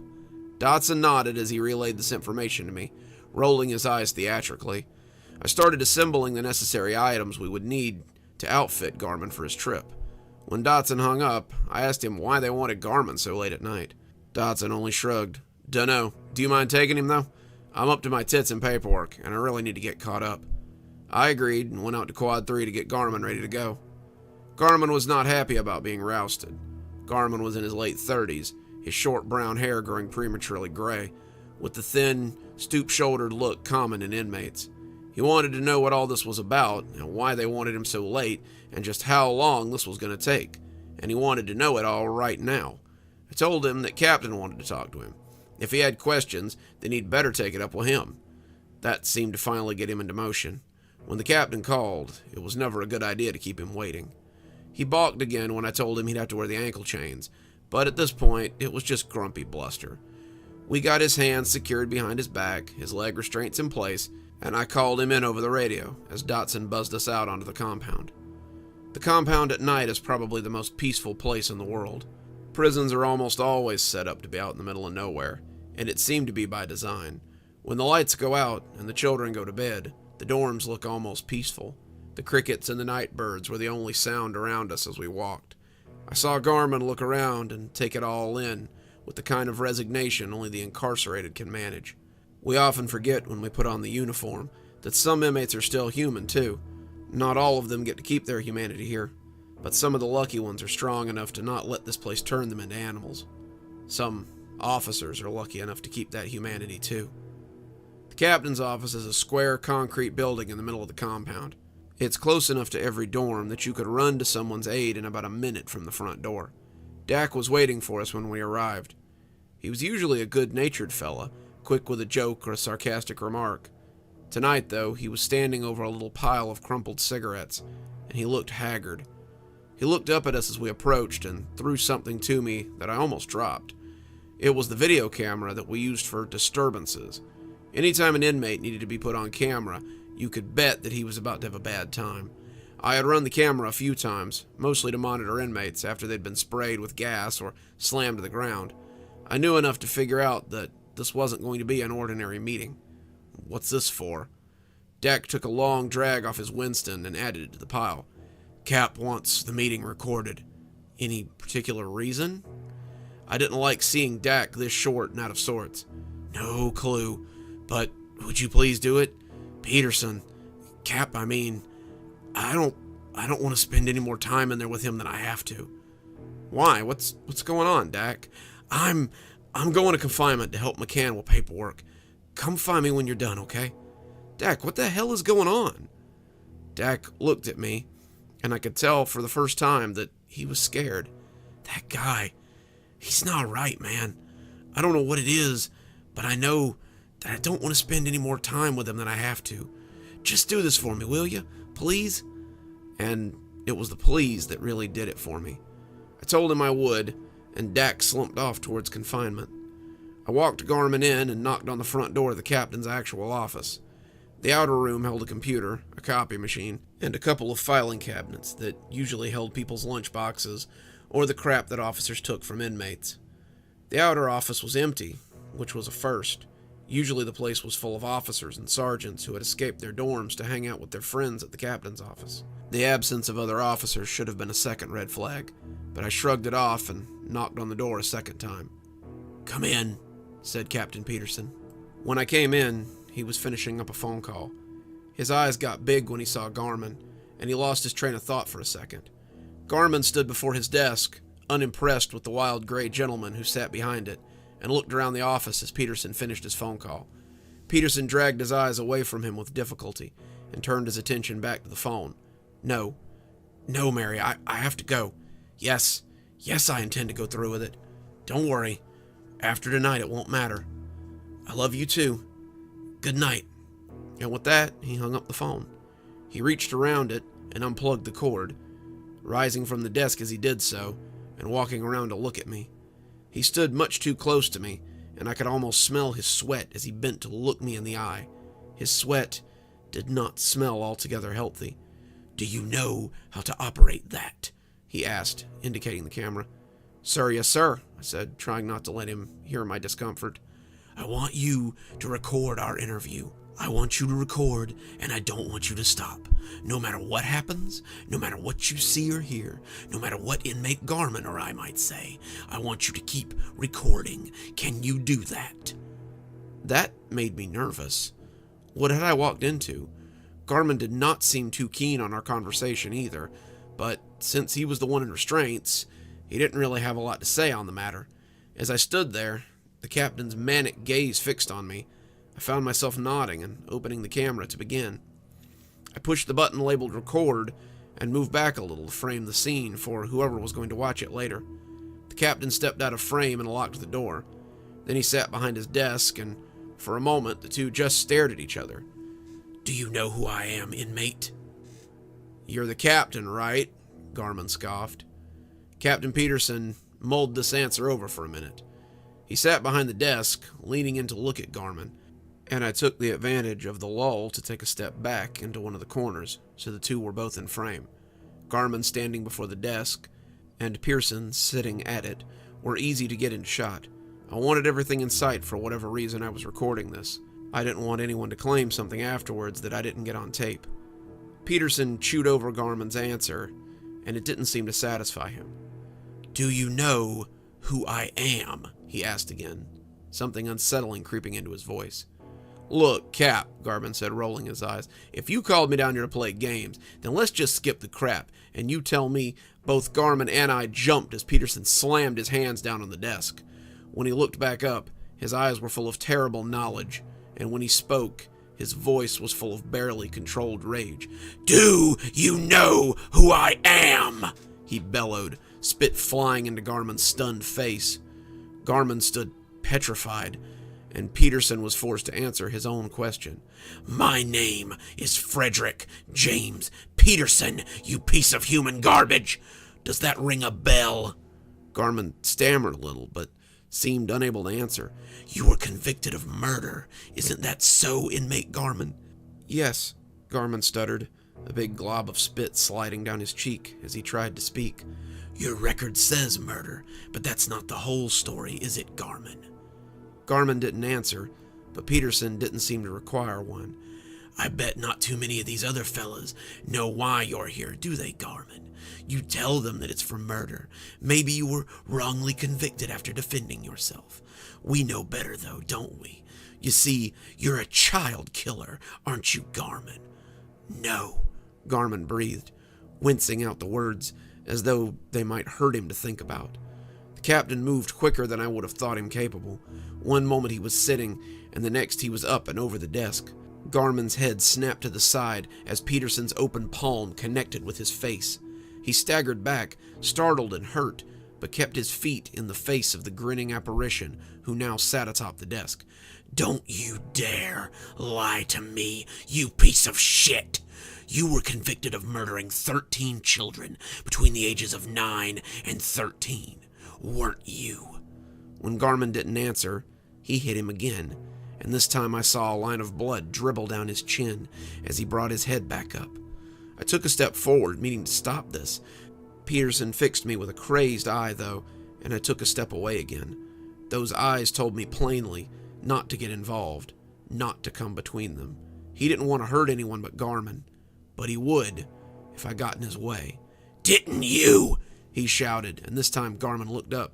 Dotson nodded as he relayed this information to me, rolling his eyes theatrically. I started assembling the necessary items we would need to outfit Garman for his trip. When Dotson hung up, I asked him why they wanted Garman so late at night. Dotson only shrugged. "Dunno. Do you mind taking him, though? I'm up to my tits in paperwork, and I really need to get caught up." I agreed and went out to Quad 3 to get Garman ready to go. Garman was not happy about being rousted. Garman was in his late 30s, his short brown hair growing prematurely gray, with the thin, stoop-shouldered look common in inmates. He wanted to know what all this was about, and why they wanted him so late, and just how long this was going to take, and he wanted to know it all right now. I told him that Captain wanted to talk to him. If he had questions, then he'd better take it up with him. That seemed to finally get him into motion. When the captain called, it was never a good idea to keep him waiting. He balked again when I told him he'd have to wear the ankle chains, but at this point, it was just grumpy bluster. We got his hands secured behind his back, his leg restraints in place, and I called him in over the radio as Dotson buzzed us out onto the compound. The compound at night is probably the most peaceful place in the world. Prisons are almost always set up to be out in the middle of nowhere, and it seemed to be by design. When the lights go out and the children go to bed, the dorms look almost peaceful. The crickets and the night birds were the only sound around us as we walked. I saw Garman look around and take it all in, with the kind of resignation only the incarcerated can manage. We often forget when we put on the uniform that some inmates are still human too. Not all of them get to keep their humanity here, but some of the lucky ones are strong enough to not let this place turn them into animals. Some officers are lucky enough to keep that humanity too. The captain's office is a square concrete building in the middle of the compound. It's close enough to every dorm that you could run to someone's aid in about a minute from the front door. Dak was waiting for us when we arrived. He was usually a good-natured fella, quick with a joke or a sarcastic remark. Tonight, though, he was standing over a little pile of crumpled cigarettes, and he looked haggard. He looked up at us as we approached and threw something to me that I almost dropped. It was the video camera that we used for disturbances. Anytime an inmate needed to be put on camera, you could bet that he was about to have a bad time. I had run the camera a few times, mostly to monitor inmates after they'd been sprayed with gas or slammed to the ground. I knew enough to figure out that this wasn't going to be an ordinary meeting. "What's this for?" Dak took a long drag off his Winston and added it to the pile. "Cap wants the meeting recorded." "Any particular reason?" I didn't like seeing Dak this short and out of sorts. "No clue, but would you please do it? Peterson, Cap, I mean, I don't want to spend any more time in there with him than I have to." "Why? What's going on, Dak?" I'm going to confinement to help McCann with paperwork. Come find me when you're done, okay?" "Dak, what the hell is going on?" Dak looked at me, and I could tell for the first time that he was scared. "That guy, he's not right, man. I don't know what it is, but I know that I don't want to spend any more time with him than I have to. Just do this for me, will you? Please?" And it was the please that really did it for me. I told him I would, and Dak slumped off towards confinement. I walked Garman in and knocked on the front door of the captain's actual office. The outer room held a computer, a copy machine, and a couple of filing cabinets that usually held people's lunch boxes or the crap that officers took from inmates. The outer office was empty, which was a first. Usually the place was full of officers and sergeants who had escaped their dorms to hang out with their friends at the captain's office. The absence of other officers should have been a second red flag, but I shrugged it off and knocked on the door a second time. "Come in," said Captain Peterson. When I came in, he was finishing up a phone call. His eyes got big when he saw Garman, and he lost his train of thought for a second. Garman stood before his desk, unimpressed with the wild gray gentleman who sat behind it, and looked around the office as Peterson finished his phone call. Peterson dragged his eyes away from him with difficulty and turned his attention back to the phone. No, Mary, I have to go. Yes, I intend to go through with it. Don't worry. After tonight, it won't matter. I love you too. Good night." And with that, he hung up the phone. He reached around it and unplugged the cord. rising from the desk as he did so, and walking around to look at me. He stood much too close to me, and I could almost smell his sweat as he bent to look me in the eye. His sweat did not smell altogether healthy. "Do you know how to operate that?" he asked, indicating the camera. "Sir, yes, sir," I said, trying not to let him hear my discomfort. "I want you to record our interview. I want you to record, and I don't want you to stop. No matter what happens, no matter what you see or hear, no matter what inmate Garmin or I might say, I want you to keep recording. Can you do that?" That made me nervous. What had I walked into? Garmin did not seem too keen on our conversation either, but since he was the one in restraints, he didn't really have a lot to say on the matter. As I stood there, the captain's manic gaze fixed on me, I found myself nodding and opening the camera to begin. I pushed the button labeled record and moved back a little to frame the scene for whoever was going to watch it later. The captain stepped out of frame and locked the door. Then he sat behind his desk, and for a moment the two just stared at each other. "Do you know who I am, inmate?" "You're the captain, right?" Garmin scoffed. Captain Peterson mulled this answer over for a minute. He sat behind the desk, leaning in to look at Garmin, and I took the advantage of the lull to take a step back into one of the corners, so the two were both in frame. Garmin standing before the desk, and Pearson sitting at it, were easy to get in shot. I wanted everything in sight for whatever reason I was recording this. I didn't want anyone to claim something afterwards that I didn't get on tape. Peterson chewed over Garmin's answer, and it didn't seem to satisfy him. "Do you know who I am?" he asked again, something unsettling creeping into his voice. "Look, Cap," Garmin said, rolling his eyes, "if you called me down here to play games, then let's just skip the crap, and you tell me." Both Garmin and I jumped as Peterson slammed his hands down on the desk. When he looked back up, his eyes were full of terrible knowledge, and when he spoke, his voice was full of barely controlled rage. "Do you know who I am?" he bellowed, spit flying into Garmin's stunned face. Garmin stood petrified, and Peterson was forced to answer his own question. "My name is Frederick James Peterson, you piece of human garbage. Does that ring a bell?" Garmin stammered a little, but seemed unable to answer. "You were convicted of murder. Isn't that so, inmate Garmin?" "Yes," Garmin stuttered, a big glob of spit sliding down his cheek as he tried to speak. "Your record says murder, but that's not the whole story, is it, Garmin?" Garmin didn't answer, but Peterson didn't seem to require one. "I bet not too many of these other fellas know why you're here, do they, Garmin? You tell them that it's for murder. Maybe you were wrongly convicted after defending yourself. We know better, though, don't we? You see, you're a child killer, aren't you, Garmin?" "No," Garmin breathed, wincing out the words as though they might hurt him to think about. The captain moved quicker than I would have thought him capable. One moment he was sitting, and the next he was up and over the desk. Garmin's head snapped to the side as Peterson's open palm connected with his face. He staggered back, startled and hurt, but kept his feet in the face of the grinning apparition who now sat atop the desk. "Don't you dare lie to me, you piece of shit! You were convicted of murdering 13 children between the ages of 9 and 13, weren't you?" When Garmin didn't answer, he hit him again, and this time I saw a line of blood dribble down his chin as he brought his head back up. I took a step forward, meaning to stop this. Peterson fixed me with a crazed eye, though, and I took a step away again. Those eyes told me plainly not to get involved, not to come between them. He didn't want to hurt anyone but Garmin, but he would if I got in his way. "Didn't you?" he shouted, and this time Garmin looked up.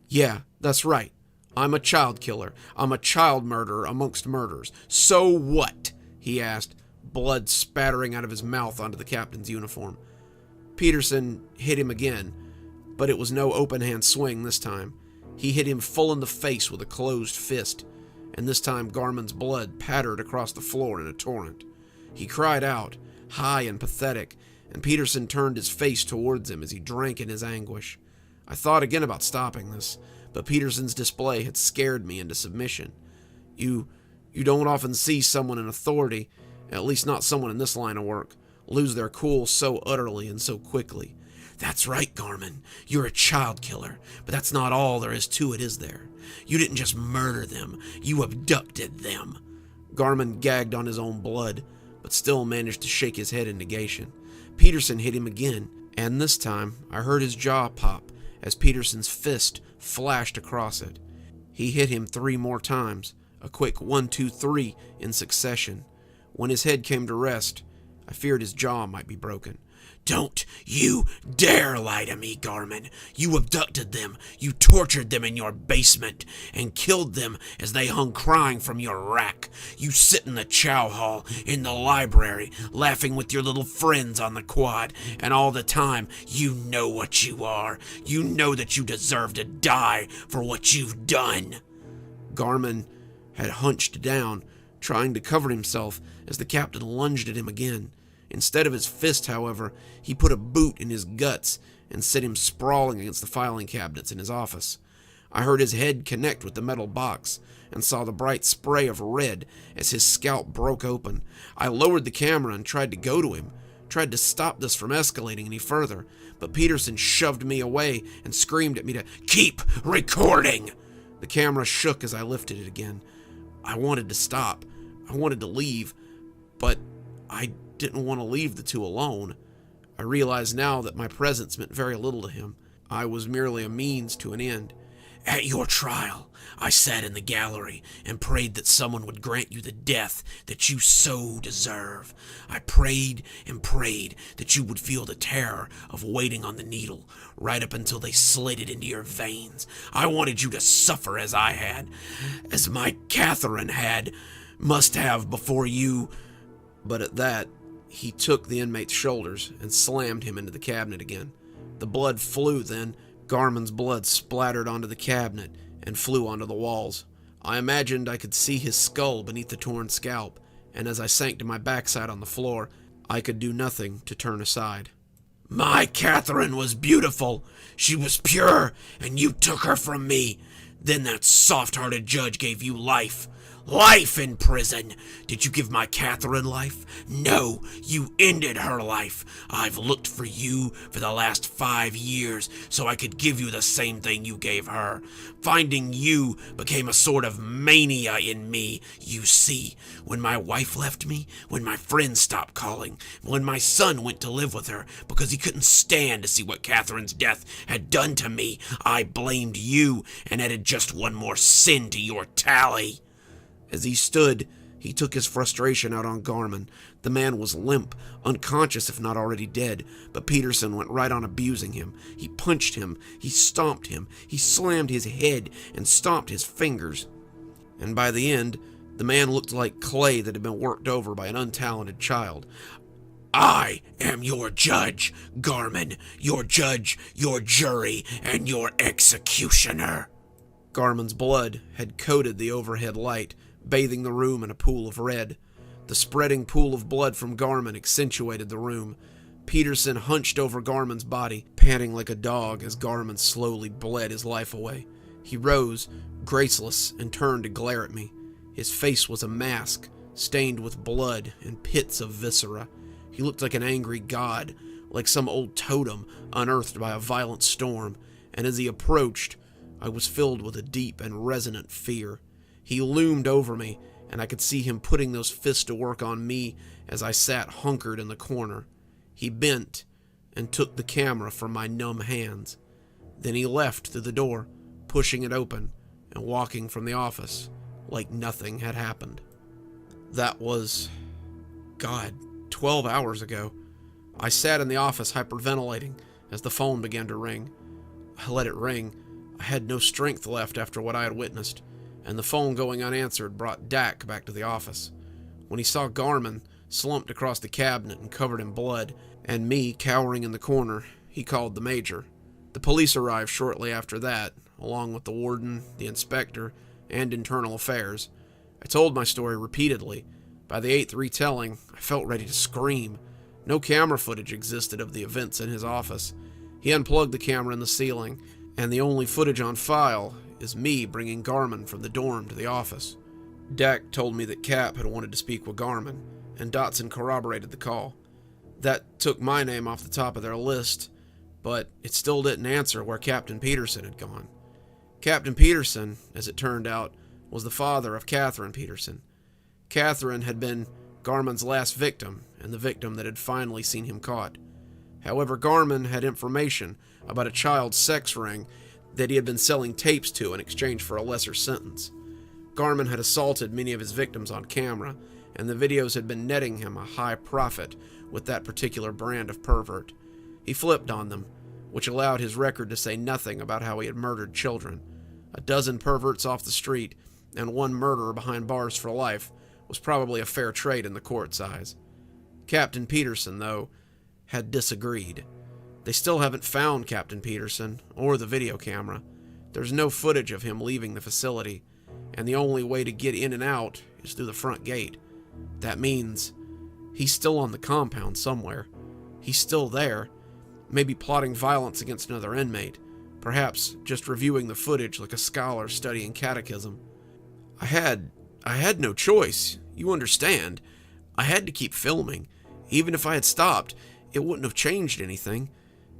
"Yeah, that's right. I'm a child killer. I'm a child murderer amongst murderers. So what?" he asked, blood spattering out of his mouth onto the captain's uniform. Peterson hit him again, but it was no open-hand swing this time. He hit him full in the face with a closed fist, and this time Garmin's blood pattered across the floor in a torrent. He cried out, high and pathetic, and Peterson turned his face towards him as he drank in his anguish. I thought again about stopping this, but Peterson's display had scared me into submission. You don't often see someone in authority, at least not someone in this line of work, lose their cool so utterly and so quickly. That's right, Garmin. You're a child killer, but that's not all there is to it, is there? You didn't just murder them, you abducted them. Garmin gagged on his own blood, but still managed to shake his head in negation. Peterson hit him again, and this time I heard his jaw pop as Peterson's fist flashed across it. He hit him 3 more times, a quick 1, 2, 3 in succession. When his head came to rest, I feared his jaw might be broken. Don't you dare lie to me, Garmin. You abducted them, you tortured them in your basement, and killed them as they hung crying from your rack. You sit in the chow hall, in the library, laughing with your little friends on the quad, and all the time, you know what you are. You know that you deserve to die for what you've done. Garmin had hunched down, trying to cover himself as the captain lunged at him again. Instead of his fist, however, he put a boot in his guts and sent him sprawling against the filing cabinets in his office. I heard his head connect with the metal box and saw the bright spray of red as his scalp broke open. I lowered the camera and tried to go to him, tried to stop this from escalating any further, but Peterson shoved me away and screamed at me to keep recording. The camera shook as I lifted it again. I wanted to stop. I wanted to leave, but I didn't want to leave the two alone. I realized now that my presence meant very little to him. I was merely a means to an end. At your trial, I sat in the gallery and prayed that someone would grant you the death that you so deserve. I prayed and prayed that you would feel the terror of waiting on the needle right up until they slid it into your veins. I wanted you to suffer as I had, as my Catherine must have before you. But at that, he took the inmate's shoulders and slammed him into the cabinet again. The blood flew then. Garmin's blood splattered onto the cabinet and flew onto the walls. I imagined I could see his skull beneath the torn scalp, and as I sank to my backside on the floor, I could do nothing to turn aside. My Catherine was beautiful. She was pure, and you took her from me. Then that soft-hearted judge gave you life. Life in prison. Did you give my Catherine life? No, you ended her life. I've looked for you for the last 5 years so I could give you the same thing you gave her. Finding you became a sort of mania in me, you see. When my wife left me, when my friends stopped calling, when my son went to live with her because he couldn't stand to see what Catherine's death had done to me, I blamed you and added just one more sin to your tally. As he stood, he took his frustration out on Garmin. The man was limp, unconscious if not already dead, but Peterson went right on abusing him. He punched him, he stomped him, he slammed his head and stomped his fingers. And by the end, the man looked like clay that had been worked over by an untalented child. I am your judge, Garmin, your judge, your jury, and your executioner. Garmin's blood had coated the overhead light, bathing the room in a pool of red. The spreading pool of blood from Garmin accentuated the room. Peterson hunched over Garmin's body, panting like a dog as Garmin slowly bled his life away. He rose, graceless, and turned to glare at me. His face was a mask, stained with blood and pits of viscera. He looked like an angry god, like some old totem unearthed by a violent storm, and as he approached, I was filled with a deep and resonant fear. He loomed over me, and I could see him putting those fists to work on me as I sat hunkered in the corner. He bent and took the camera from my numb hands. Then he left through the door, pushing it open and walking from the office like nothing had happened. That was, 12 hours ago. I sat in the office hyperventilating as the phone began to ring. I let it ring. I had no strength left after what I had witnessed, and the phone going unanswered brought Dak back to the office. When he saw Garmin slumped across the cabinet and covered in blood, and me cowering in the corner, he called the major. The police arrived shortly after that, along with the warden, the inspector, and internal affairs. I told my story repeatedly. By the 8th retelling, I felt ready to scream. No camera footage existed of the events in his office. He unplugged the camera in the ceiling, and the only footage on file is me bringing Garmin from the dorm to the office. Dak told me that Cap had wanted to speak with Garmin, and Dotson corroborated the call. That took my name off the top of their list, but it still didn't answer where Captain Peterson had gone. Captain Peterson, as it turned out, was the father of Catherine Peterson. Catherine had been Garman's last victim, and the victim that had finally seen him caught. However, Garman had information about a child sex ring that he had been selling tapes to in exchange for a lesser sentence. Garman had assaulted many of his victims on camera, and the videos had been netting him a high profit with that particular brand of pervert. He flipped on them, which allowed his record to say nothing about how he had murdered children. A dozen perverts off the street and one murderer behind bars for life was probably a fair trade in the court's eyes. Captain Peterson, though, had disagreed. They still haven't found Captain Peterson or the video camera. There's no footage of him leaving the facility, and the only way to get in and out is through the front gate. That means he's still on the compound somewhere. He's still there, maybe plotting violence against another inmate, perhaps just reviewing the footage like a scholar studying catechism. I had no choice, you understand. I had to keep filming. Even if I had stopped, it wouldn't have changed anything.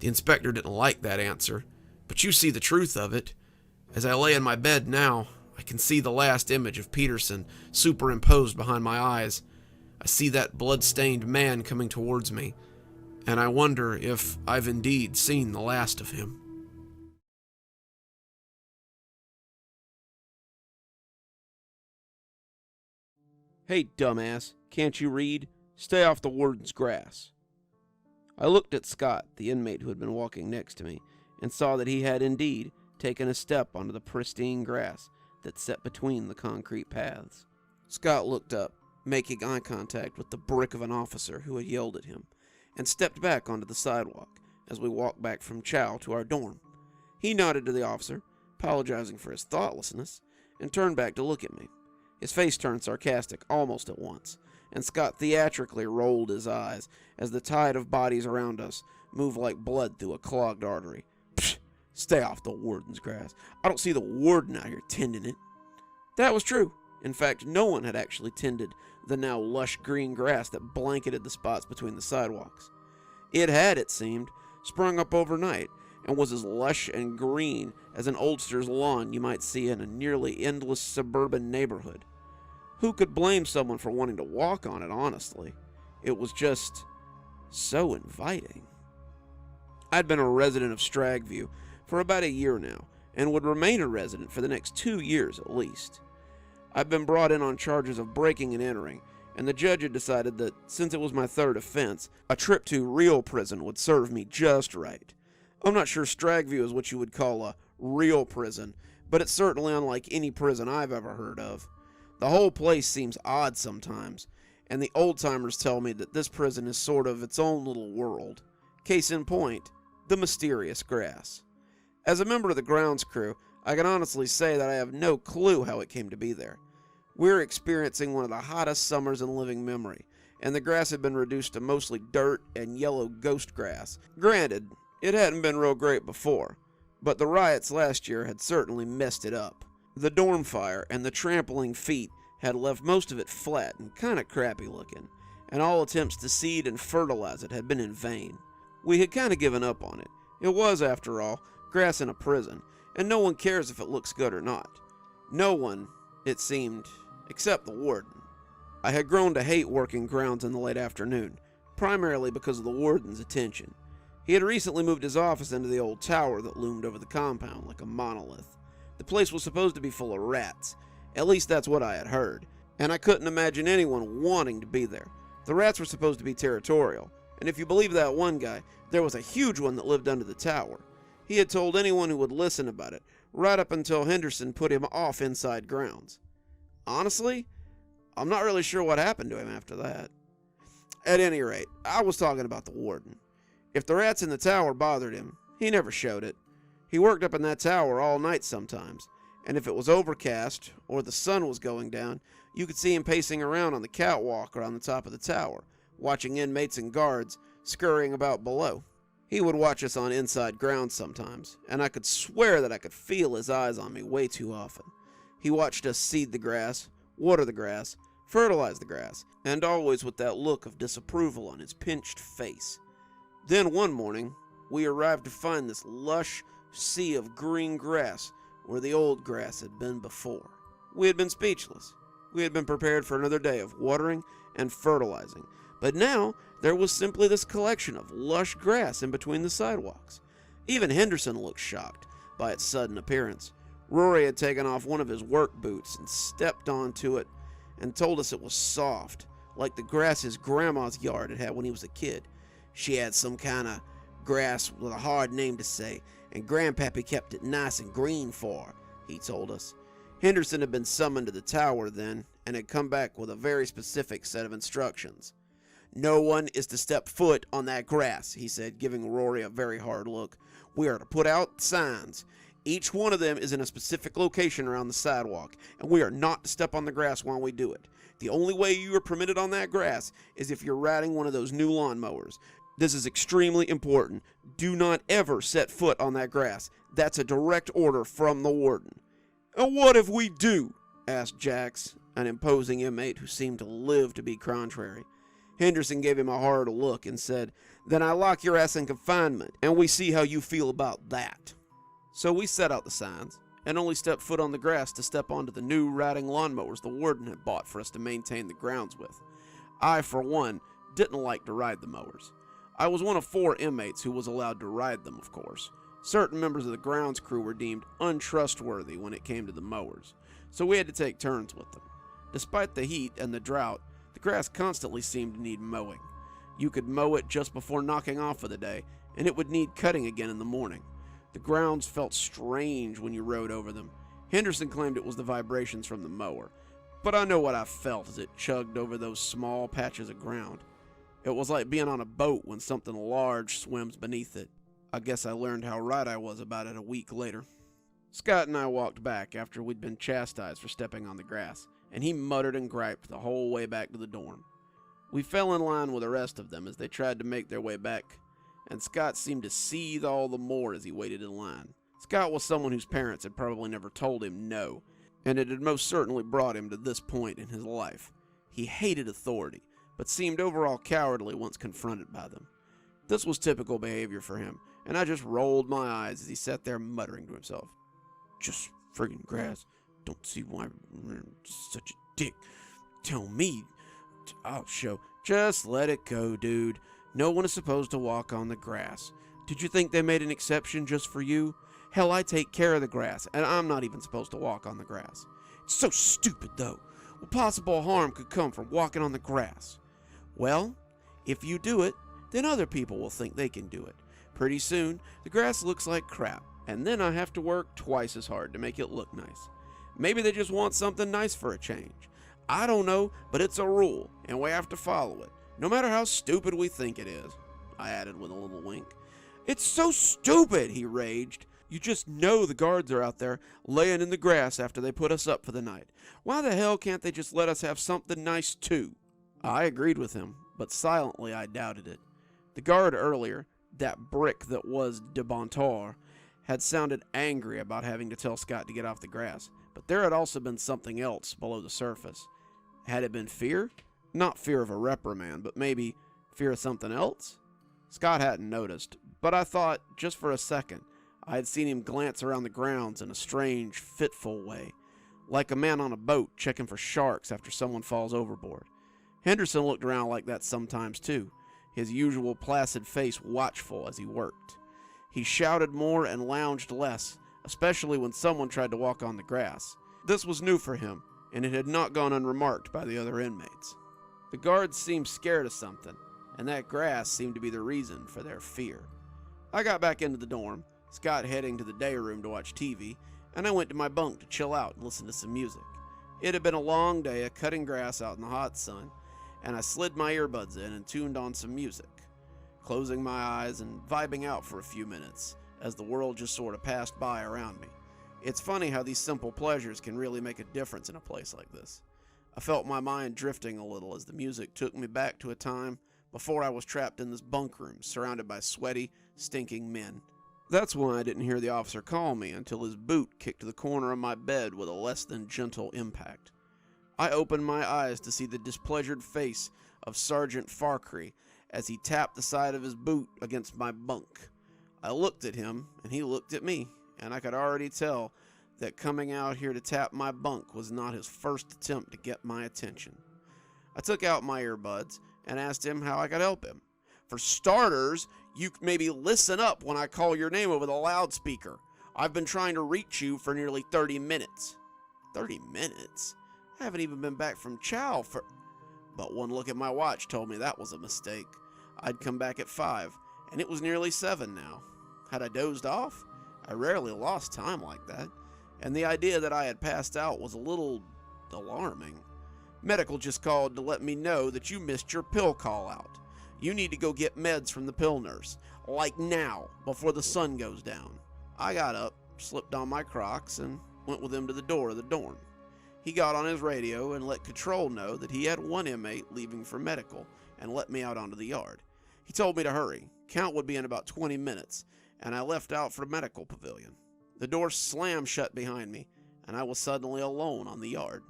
The inspector didn't like that answer, but you see the truth of it. As I lay in my bed now, I can see the last image of Peterson superimposed behind my eyes. I see that blood-stained man coming towards me, and I wonder if I've indeed seen the last of him. Hey, dumbass, can't you read? Stay off the Wardens Grass. I looked at Scott, the inmate who had been walking next to me, and saw that he had indeed taken a step onto the pristine grass that set between the concrete paths. Scott looked up, making eye contact with the brick of an officer who had yelled at him, and stepped back onto the sidewalk as we walked back from chow to our dorm. He nodded to the officer, apologizing for his thoughtlessness, and turned back to look at me. His face turned sarcastic almost at once, and Scott theatrically rolled his eyes as the tide of bodies around us moved like blood through a clogged artery. Psh, stay off the Warden's Grass. I don't see the warden out here tending it. That was true. In fact, no one had actually tended the now lush green grass that blanketed the spots between the sidewalks. It had, it seemed, sprung up overnight and was as lush and green as an oldster's lawn you might see in a nearly endless suburban neighborhood. Who could blame someone for wanting to walk on it, honestly? It was just so inviting. I'd been a resident of Stragview for about a year now, and would remain a resident for the next 2 years at least. I'd been brought in on charges of breaking and entering, and the judge had decided that, since it was my third offense, a trip to real prison would serve me just right. I'm not sure Stragview is what you would call a real prison, but it's certainly unlike any prison I've ever heard of. The whole place seems odd sometimes, and the old-timers tell me that this prison is sort of its own little world. Case in point, the mysterious grass. As a member of the grounds crew, I can honestly say that I have no clue how it came to be there. We're experiencing one of the hottest summers in living memory, and the grass had been reduced to mostly dirt and yellow ghost grass. Granted, it hadn't been real great before, but the riots last year had certainly messed it up. The dorm fire and the trampling feet had left most of it flat and kind of crappy looking, and all attempts to seed and fertilize it had been in vain. We had kind of given up on it. It was, after all, grass in a prison, and no one cares if it looks good or not. No one, it seemed, except the warden. I had grown to hate working grounds in the late afternoon, primarily because of the warden's attention. He had recently moved his office into the old tower that loomed over the compound like a monolith. The place was supposed to be full of rats. At least that's what I had heard, and I couldn't imagine anyone wanting to be there. The rats were supposed to be territorial, and if you believe that one guy, there was a huge one that lived under the tower. He had told anyone who would listen about it, right up until Henderson put him off inside grounds. Honestly, I'm not really sure what happened to him after that. At any rate, I was talking about the warden. If the rats in the tower bothered him, he never showed it. He worked up in that tower all night sometimes, and if it was overcast or the sun was going down, you could see him pacing around on the catwalk or on the top of the tower, watching inmates and guards scurrying about below. He would watch us on inside grounds sometimes, and I could swear that I could feel his eyes on me way too often. He watched us seed the grass, water the grass, fertilize the grass, and always with that look of disapproval on his pinched face. Then one morning, we arrived to find this lush sea of green grass where the old grass had been before. We had been speechless. We had been prepared for another day of watering and fertilizing, but now there was simply this collection of lush grass in between the sidewalks. Even Henderson looked shocked by its sudden appearance. Rory had taken off one of his work boots and stepped onto it and told us it was soft, like the grass his grandma's yard had when he was a kid. She had some kind of grass with a hard name to say, and Grandpappy kept it nice and green for her, he told us. Henderson had been summoned to the tower then, and had come back with a very specific set of instructions. No one is to step foot on that grass, he said, giving Rory a very hard look. We are to put out signs. Each one of them is in a specific location around the sidewalk, and we are not to step on the grass while we do it. The only way you are permitted on that grass is if you're riding one of those new lawnmowers. This is extremely important. Do not ever set foot on that grass. That's a direct order from the warden. And what if we do? Asked Jax, an imposing inmate who seemed to live to be contrary. Henderson gave him a hard look and said, Then I lock your ass in confinement, and we see how you feel about that. So we set out the signs, and only stepped foot on the grass to step onto the new riding lawnmowers the warden had bought for us to maintain the grounds with. I, for one, didn't like to ride the mowers. I was one of 4 inmates who was allowed to ride them, of course. Certain members of the grounds crew were deemed untrustworthy when it came to the mowers, so we had to take turns with them. Despite the heat and the drought, the grass constantly seemed to need mowing. You could mow it just before knocking off for the day, and it would need cutting again in the morning. The grounds felt strange when you rode over them. Henderson claimed it was the vibrations from the mower, but I know what I felt as it chugged over those small patches of ground. It was like being on a boat when something large swims beneath it. I guess I learned how right I was about it a week later. Scott and I walked back after we'd been chastised for stepping on the grass, and he muttered and griped the whole way back to the dorm. We fell in line with the rest of them as they tried to make their way back, and Scott seemed to seethe all the more as he waited in line. Scott was someone whose parents had probably never told him no, and it had most certainly brought him to this point in his life. He hated authority, but seemed overall cowardly once confronted by them. This was typical behavior for him, and I just rolled my eyes as he sat there muttering to himself. Just friggin' grass. Don't see why I'm such a dick. Tell me. I'll show. Just let it go, dude. No one is supposed to walk on the grass. Did you think they made an exception just for you? Hell, I take care of the grass, and I'm not even supposed to walk on the grass. It's so stupid, though. What possible harm could come from walking on the grass? Well, if you do it, then other people will think they can do it. Pretty soon, the grass looks like crap, and then I have to work twice as hard to make it look nice. Maybe they just want something nice for a change. I don't know, but it's a rule, and we have to follow it, no matter how stupid we think it is, I added with a little wink. It's so stupid, he raged. You just know the guards are out there laying in the grass after they put us up for the night. Why the hell can't they just let us have something nice too? I agreed with him, but silently I doubted it. The guard earlier, that brick that was de Bontar, had sounded angry about having to tell Scott to get off the grass, but there had also been something else below the surface. Had it been fear? Not fear of a reprimand, but maybe fear of something else? Scott hadn't noticed, but I thought, just for a second, I had seen him glance around the grounds in a strange, fitful way, like a man on a boat checking for sharks after someone falls overboard. Henderson looked around like that sometimes too, his usual placid face watchful as he worked. He shouted more and lounged less, especially when someone tried to walk on the grass. This was new for him, and it had not gone unremarked by the other inmates. The guards seemed scared of something, and that grass seemed to be the reason for their fear. I got back into the dorm, Scott heading to the day room to watch TV, and I went to my bunk to chill out and listen to some music. It had been a long day of cutting grass out in the hot sun, and I slid my earbuds in and tuned on some music, closing my eyes and vibing out for a few minutes as the world just sort of passed by around me. It's funny how these simple pleasures can really make a difference in a place like this. I felt my mind drifting a little as the music took me back to a time before I was trapped in this bunk room surrounded by sweaty, stinking men. That's why I didn't hear the officer call me until his boot kicked the corner of my bed with a less than gentle impact. I opened my eyes to see the displeasured face of Sergeant Farcree as he tapped the side of his boot against my bunk. I looked at him, and he looked at me, and I could already tell that coming out here to tap my bunk was not his first attempt to get my attention. I took out my earbuds and asked him how I could help him. For starters, you maybe listen up when I call your name over the loudspeaker. I've been trying to reach you for nearly 30 minutes. 30 minutes? I haven't even been back from chow for... But one look at my watch told me that was a mistake. I'd come back at 5, and it was nearly 7 now. Had I dozed off? I rarely lost time like that, and the idea that I had passed out was a little alarming. Medical just called to let me know that you missed your pill call out. You need to go get meds from the pill nurse, like now, before the sun goes down. I got up, slipped on my Crocs, and went with him to the door of the dorm. He got on his radio and let Control know that he had one inmate leaving for medical and let me out onto the yard. He told me to hurry. Count would be in about 20 minutes, and I left out for medical pavilion. The door slammed shut behind me, and I was suddenly alone on the yard.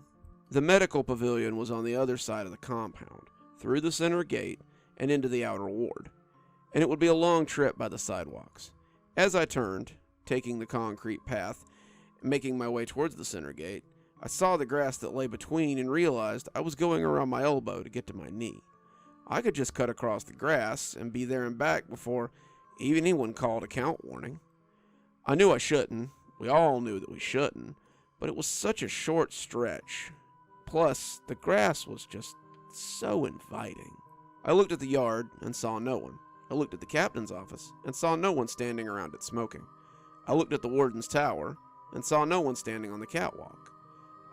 The medical pavilion was on the other side of the compound, through the center gate and into the outer ward, and it would be a long trip by the sidewalks. As I turned, taking the concrete path, and making my way towards the center gate, I saw the grass that lay between and realized I was going around my elbow to get to my knee. I could just cut across the grass and be there and back before even anyone called a count warning. I knew I shouldn't. We all knew that we shouldn't, but it was such a short stretch. Plus, the grass was just so inviting. I looked at the yard and saw no one. I looked at the captain's office and saw no one standing around it smoking. I looked at the warden's tower and saw no one standing on the catwalk.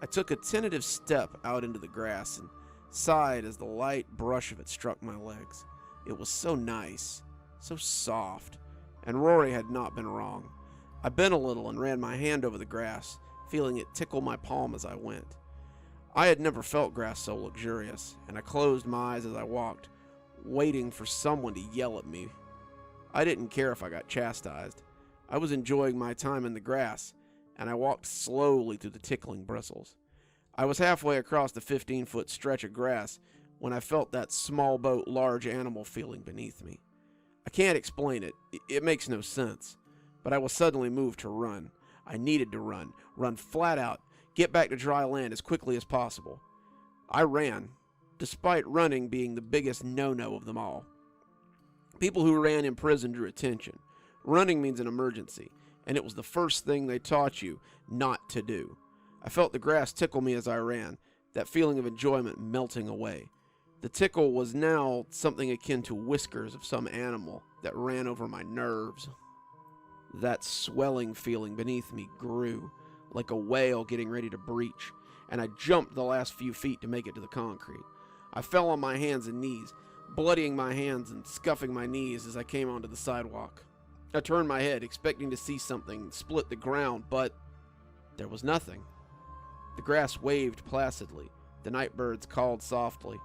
I took a tentative step out into the grass and sighed as the light brush of it struck my legs. It was so nice, so soft, and Rory had not been wrong. I bent a little and ran my hand over the grass, feeling it tickle my palm as I went. I had never felt grass so luxurious, and I closed my eyes as I walked, waiting for someone to yell at me. I didn't care if I got chastised. I was enjoying my time in the grass, and I walked slowly through the tickling bristles. I was halfway across the 15-foot stretch of grass when I felt that small boat, large animal feeling beneath me. I can't explain it. It makes no sense. But I was suddenly moved to run. I needed to run flat out, get back to dry land as quickly as possible. I ran, despite running being the biggest no-no of them all. People who ran in prison drew attention. Running means an emergency, and it was the first thing they taught you not to do. I felt the grass tickle me as I ran, that feeling of enjoyment melting away. The tickle was now something akin to whiskers of some animal that ran over my nerves. That swelling feeling beneath me grew, like a whale getting ready to breach, and I jumped the last few feet to make it to the concrete. I fell on my hands and knees, bloodying my hands and scuffing my knees as I came onto the sidewalk. I turned my head, expecting to see something split the ground, but there was nothing. The grass waved placidly, the night birds called softly,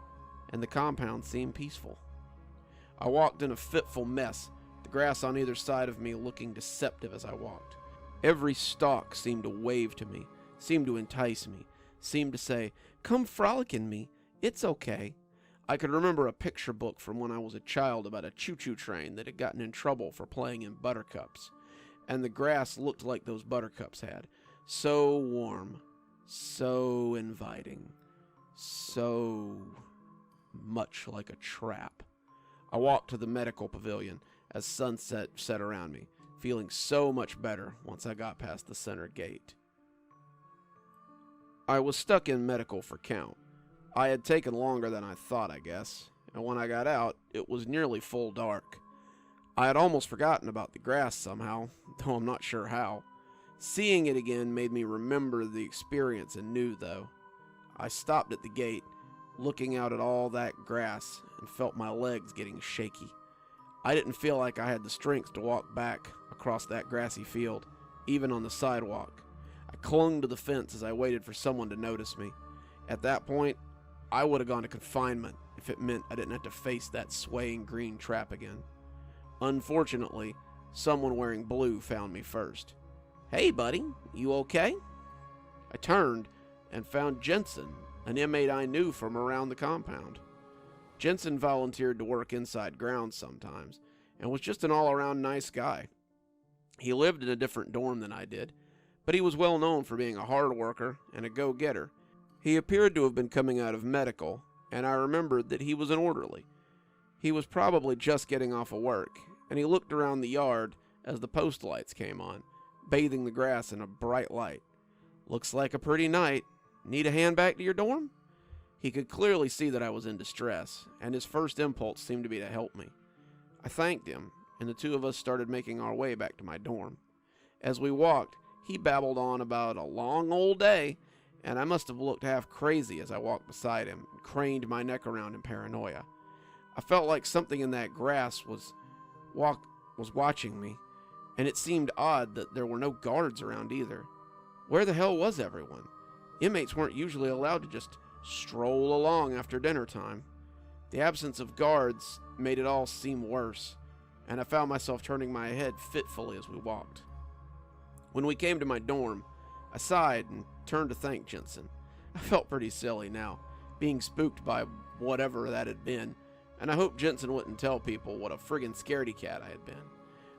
and the compound seemed peaceful. I walked in a fitful mess, the grass on either side of me looking deceptive as I walked. Every stalk seemed to wave to me, seemed to entice me, seemed to say, "Come frolic in me, it's okay." I could remember a picture book from when I was a child about a choo-choo train that had gotten in trouble for playing in buttercups, and the grass looked like those buttercups had. So warm, so inviting, so much like a trap. I walked to the medical pavilion as sunset set around me, feeling so much better once I got past the center gate. I was stuck in medical for count. I had taken longer than I thought, I guess, and when I got out, it was nearly full dark. I had almost forgotten about the grass somehow, though I'm not sure how. Seeing it again made me remember the experience anew, though. I stopped at the gate, looking out at all that grass, and felt my legs getting shaky. I didn't feel like I had the strength to walk back across that grassy field, even on the sidewalk. I clung to the fence as I waited for someone to notice me. At that point, I would have gone to confinement if it meant I didn't have to face that swaying green trap again. Unfortunately, someone wearing blue found me first. "Hey, buddy, you okay?" I turned and found Jensen, an inmate I knew from around the compound. Jensen volunteered to work inside grounds sometimes, and was just an all-around nice guy. He lived in a different dorm than I did, but he was well known for being a hard worker and a go-getter. He appeared to have been coming out of medical, and I remembered that he was an orderly. He was probably just getting off of work, and he looked around the yard as the post lights came on, bathing the grass in a bright light. "Looks like a pretty night. Need a hand back to your dorm?" He could clearly see that I was in distress, and his first impulse seemed to be to help me. I thanked him, and the two of us started making our way back to my dorm. As we walked, he babbled on about a long old day, and I must have looked half crazy as I walked beside him and craned my neck around in paranoia. I felt like something in that grass was watching me, and it seemed odd that there were no guards around either. Where the hell was everyone? Inmates weren't usually allowed to just stroll along after dinner time. The absence of guards made it all seem worse, and I found myself turning my head fitfully as we walked. When we came to my dorm, I sighed and turned to thank Jensen. I felt pretty silly now, being spooked by whatever that had been, and I hoped Jensen wouldn't tell people what a friggin' scaredy cat I had been.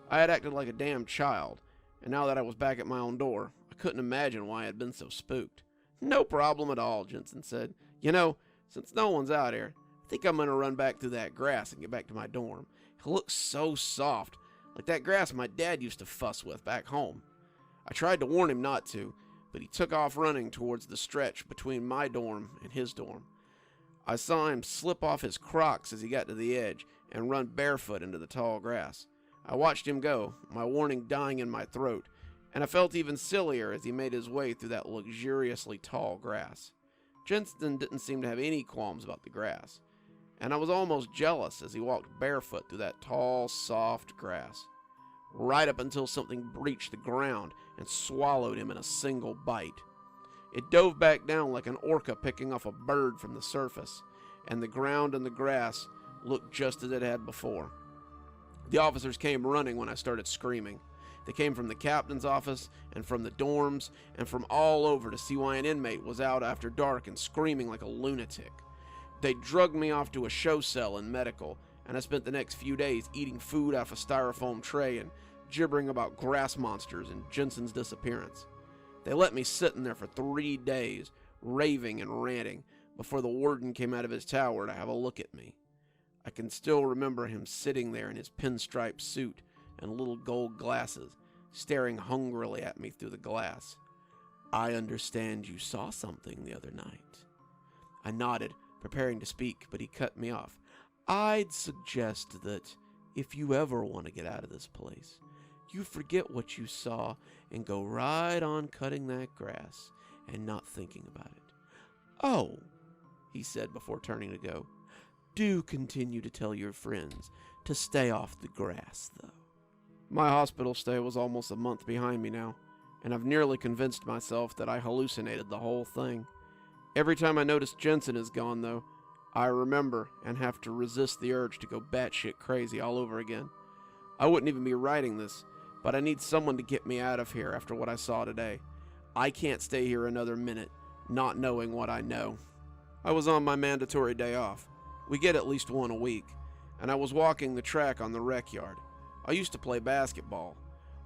I had acted like a damn child, and now that I was back at my own door, I couldn't imagine why I had been so spooked. "No problem at all," Jensen said. "You know, since no one's out here, I think I'm gonna run back through that grass and get back to my dorm. It looks so soft, like that grass my dad used to fuss with back home." I tried to warn him not to, but he took off running towards the stretch between my dorm and his dorm. I saw him slip off his Crocs as he got to the edge and run barefoot into the tall grass. I watched him go, my warning dying in my throat, and I felt even sillier as he made his way through that luxuriously tall grass. Jensen didn't seem to have any qualms about the grass, and I was almost jealous as he walked barefoot through that tall, soft grass, right up until something breached the ground and swallowed him in a single bite. It dove back down like an orca picking off a bird from the surface, and the ground and the grass looked just as it had before. The officers came running when I started screaming. They came from the captain's office and from the dorms and from all over to see why an inmate was out after dark and screaming like a lunatic. They drugged me off to a show cell in medical, and I spent the next few days eating food off a styrofoam tray and gibbering about grass monsters and Jensen's disappearance. They let me sit in there for 3 days, raving and ranting, before the warden came out of his tower to have a look at me. I can still remember him sitting there in his pinstripe suit and little gold glasses, staring hungrily at me through the glass. "I understand you saw something the other night." I nodded, preparing to speak, but he cut me off. "I'd suggest that if you ever want to get out of this place, you forget what you saw and go right on cutting that grass and not thinking about it. Oh," he said before turning to go, "do continue to tell your friends to stay off the grass, though." My hospital stay was almost a month behind me now, and I've nearly convinced myself that I hallucinated the whole thing. Every time I notice Jensen is gone, though, I remember and have to resist the urge to go batshit crazy all over again. I wouldn't even be writing this, but I need someone to get me out of here after what I saw today. I can't stay here another minute, not knowing what I know. I was on my mandatory day off. We get at least one a week, and I was walking the track on the rec yard. I used to play basketball,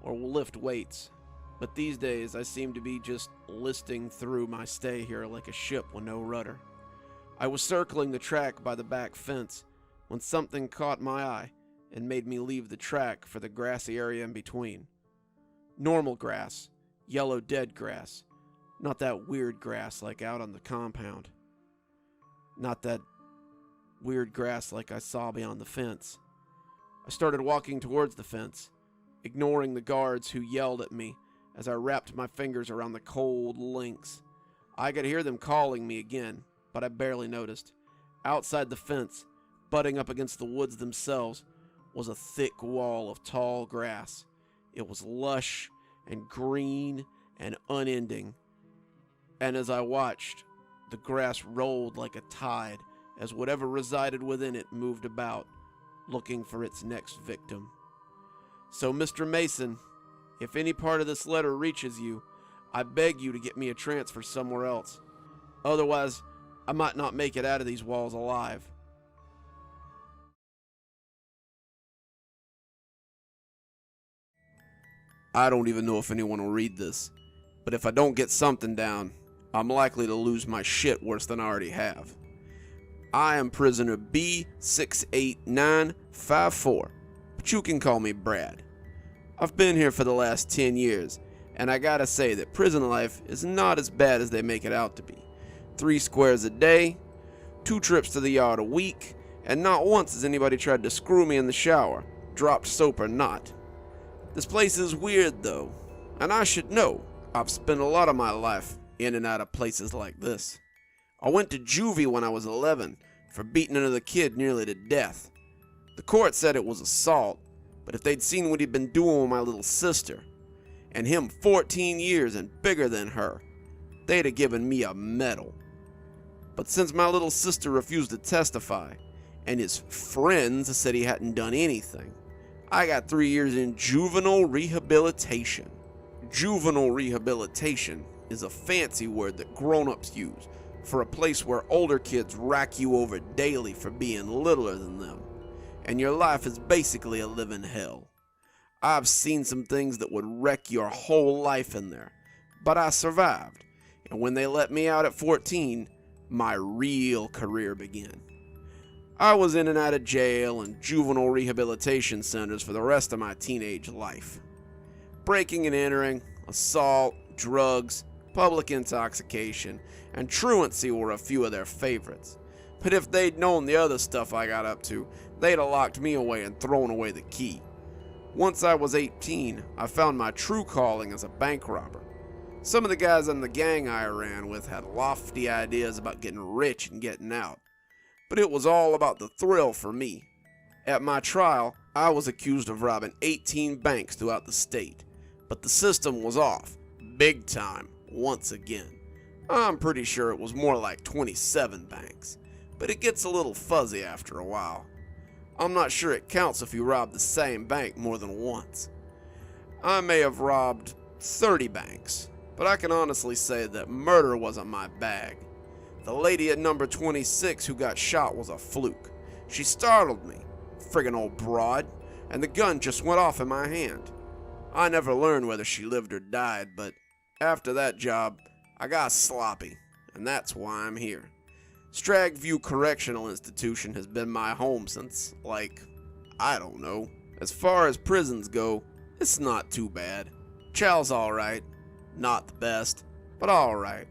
or lift weights, but these days I seem to be just listing through my stay here like a ship with no rudder. I was circling the track by the back fence when something caught my eye and made me leave the track for the grassy area in between. Normal grass, yellow dead grass, not that weird grass like out on the compound. Not that weird grass like I saw beyond the fence. I started walking towards the fence, ignoring the guards who yelled at me as I wrapped my fingers around the cold links. I could hear them calling me again, but I barely noticed. Outside the fence, butting up against the woods themselves, was a thick wall of tall grass. It was lush and green and unending, and as I watched, the grass rolled like a tide as whatever resided within it moved about, looking for its next victim. So, Mr. Mason, if any part of this letter reaches you, I beg you to get me a transfer somewhere else. Otherwise, I might not make it out of these walls alive. I don't even know if anyone will read this, but if I don't get something down, I'm likely to lose my shit worse than I already have. I am prisoner B68954, but you can call me Brad. I've been here for the last 10 years, and I gotta say that prison life is not as bad as they make it out to be. 3 squares a day, 2 trips to the yard a week, and not once has anybody tried to screw me in the shower, dropped soap or not. This place is weird though, and I should know. I've spent a lot of my life in and out of places like this. I went to juvie when I was 11 for beating another kid nearly to death. The court said it was assault, but if they'd seen what he'd been doing with my little sister, and him 14 years and bigger than her, they'd have given me a medal. But since my little sister refused to testify, and his friends said he hadn't done anything, I got 3 years in juvenile rehabilitation. Juvenile rehabilitation is a fancy word that grown-ups use for a place where older kids rack you over daily for being littler than them, and your life is basically a living hell. I've seen some things that would wreck your whole life in there, but I survived, and when they let me out at 14, my real career began. I was in and out of jail and juvenile rehabilitation centers for the rest of my teenage life. Breaking and entering, assault, drugs, public intoxication, and truancy were a few of their favorites. But if they'd known the other stuff I got up to, they'd have locked me away and thrown away the key. Once I was 18, I found my true calling as a bank robber. Some of the guys in the gang I ran with had lofty ideas about getting rich and getting out, but it was all about the thrill for me. At my trial, I was accused of robbing 18 banks throughout the state, but the system was off, big time, once again. I'm pretty sure it was more like 27 banks, but it gets a little fuzzy after a while. I'm not sure it counts if you rob the same bank more than once. I may have robbed 30 banks, but I can honestly say that murder wasn't my bag. The lady at number 26 who got shot was a fluke. She startled me, friggin' old broad, and the gun just went off in my hand. I never learned whether she lived or died, but after that job, I got sloppy, and that's why I'm here. Stragview Correctional Institution has been my home since, I don't know. As far as prisons go, it's not too bad. Chow's alright. Not the best, but alright.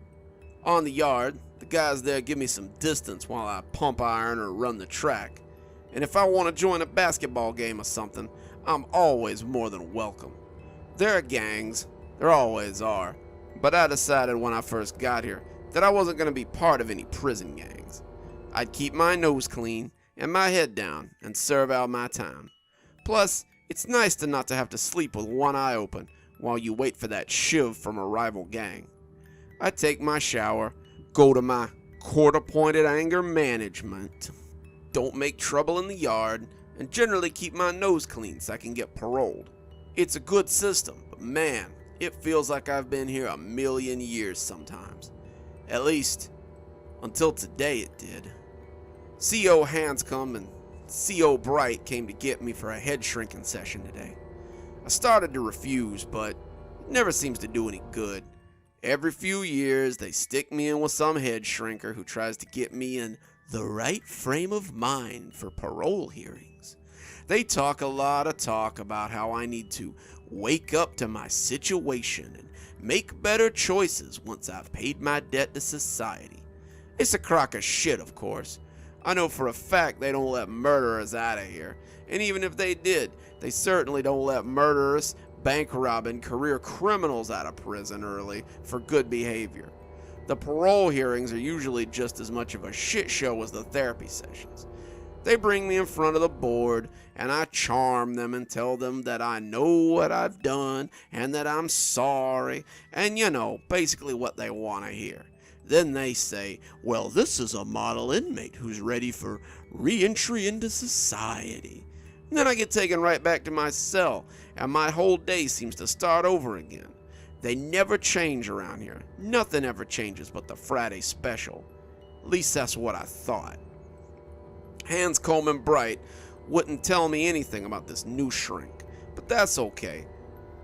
On the yard, the guys there give me some distance while I pump iron or run the track. And if I want to join a basketball game or something, I'm always more than welcome. There are gangs, there always are, but I decided when I first got here that I wasn't going to be part of any prison gangs. I'd keep my nose clean and my head down and serve out my time. Plus, it's nice to not to have to sleep with one eye open while you wait for that shiv from a rival gang. I take my shower, go to my court-appointed anger management, don't make trouble in the yard, and generally keep my nose clean so I can get paroled. It's a good system, but man, it feels like I've been here a million years sometimes. At least, until today it did. C.O. Hanscom and C.O. Bright came to get me for a head shrinking session today. I started to refuse, but it never seems to do any good. Every few years, they stick me in with some head shrinker who tries to get me in the right frame of mind for parole hearings. They talk a lot of talk about how I need to wake up to my situation and make better choices once I've paid my debt to society. It's a crock of shit, of course. I know for a fact they don't let murderers out of here, and even if they did, they certainly don't let murderers, bank robbing, career criminals out of prison early for good behavior. The parole hearings are usually just as much of a shit show as the therapy sessions. They bring me in front of the board, and I charm them and tell them that I know what I've done and that I'm sorry, and basically what they want to hear. Then they say, well, this is a model inmate who's ready for re-entry into society. And then I get taken right back to my cell, and my whole day seems to start over again. They never change around here. Nothing ever changes but the Friday special. At least that's what I thought. Hanscom and Bright wouldn't tell me anything about this new shrink, but that's okay.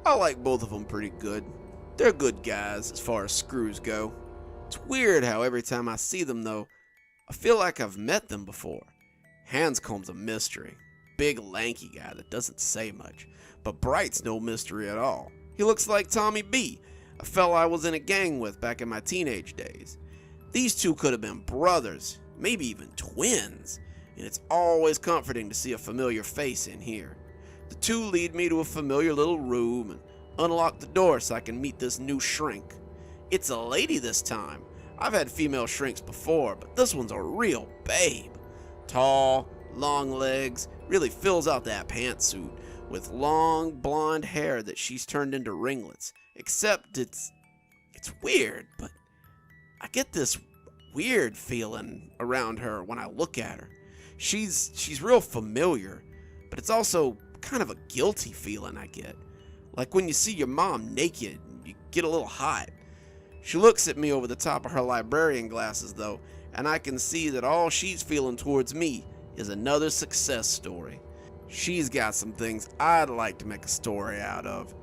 I like both of them pretty good. They're good guys as far as screws go. It's weird how every time I see them, though, I feel like I've met them before. Hanscomb's a mystery. Big, lanky guy that doesn't say much. But Bright's no mystery at all. He looks like Tommy B, a fella I was in a gang with back in my teenage days. These two could have been brothers, maybe even twins, and it's always comforting to see a familiar face in here. The two lead me to a familiar little room and unlock the door so I can meet this new shrink. It's a lady this time. I've had female shrinks before, but this one's a real babe. Tall, long legs, really fills out that pantsuit, with long blonde hair that she's turned into ringlets. Except it's weird, but I get this weird feeling around her when I look at her. She's real familiar, but it's also kind of a guilty feeling I get. Like when you see your mom naked, you get a little hot. She looks at me over the top of her librarian glasses, though, and I can see that all she's feeling towards me is another success story. She's got some things I'd like to make a story out of,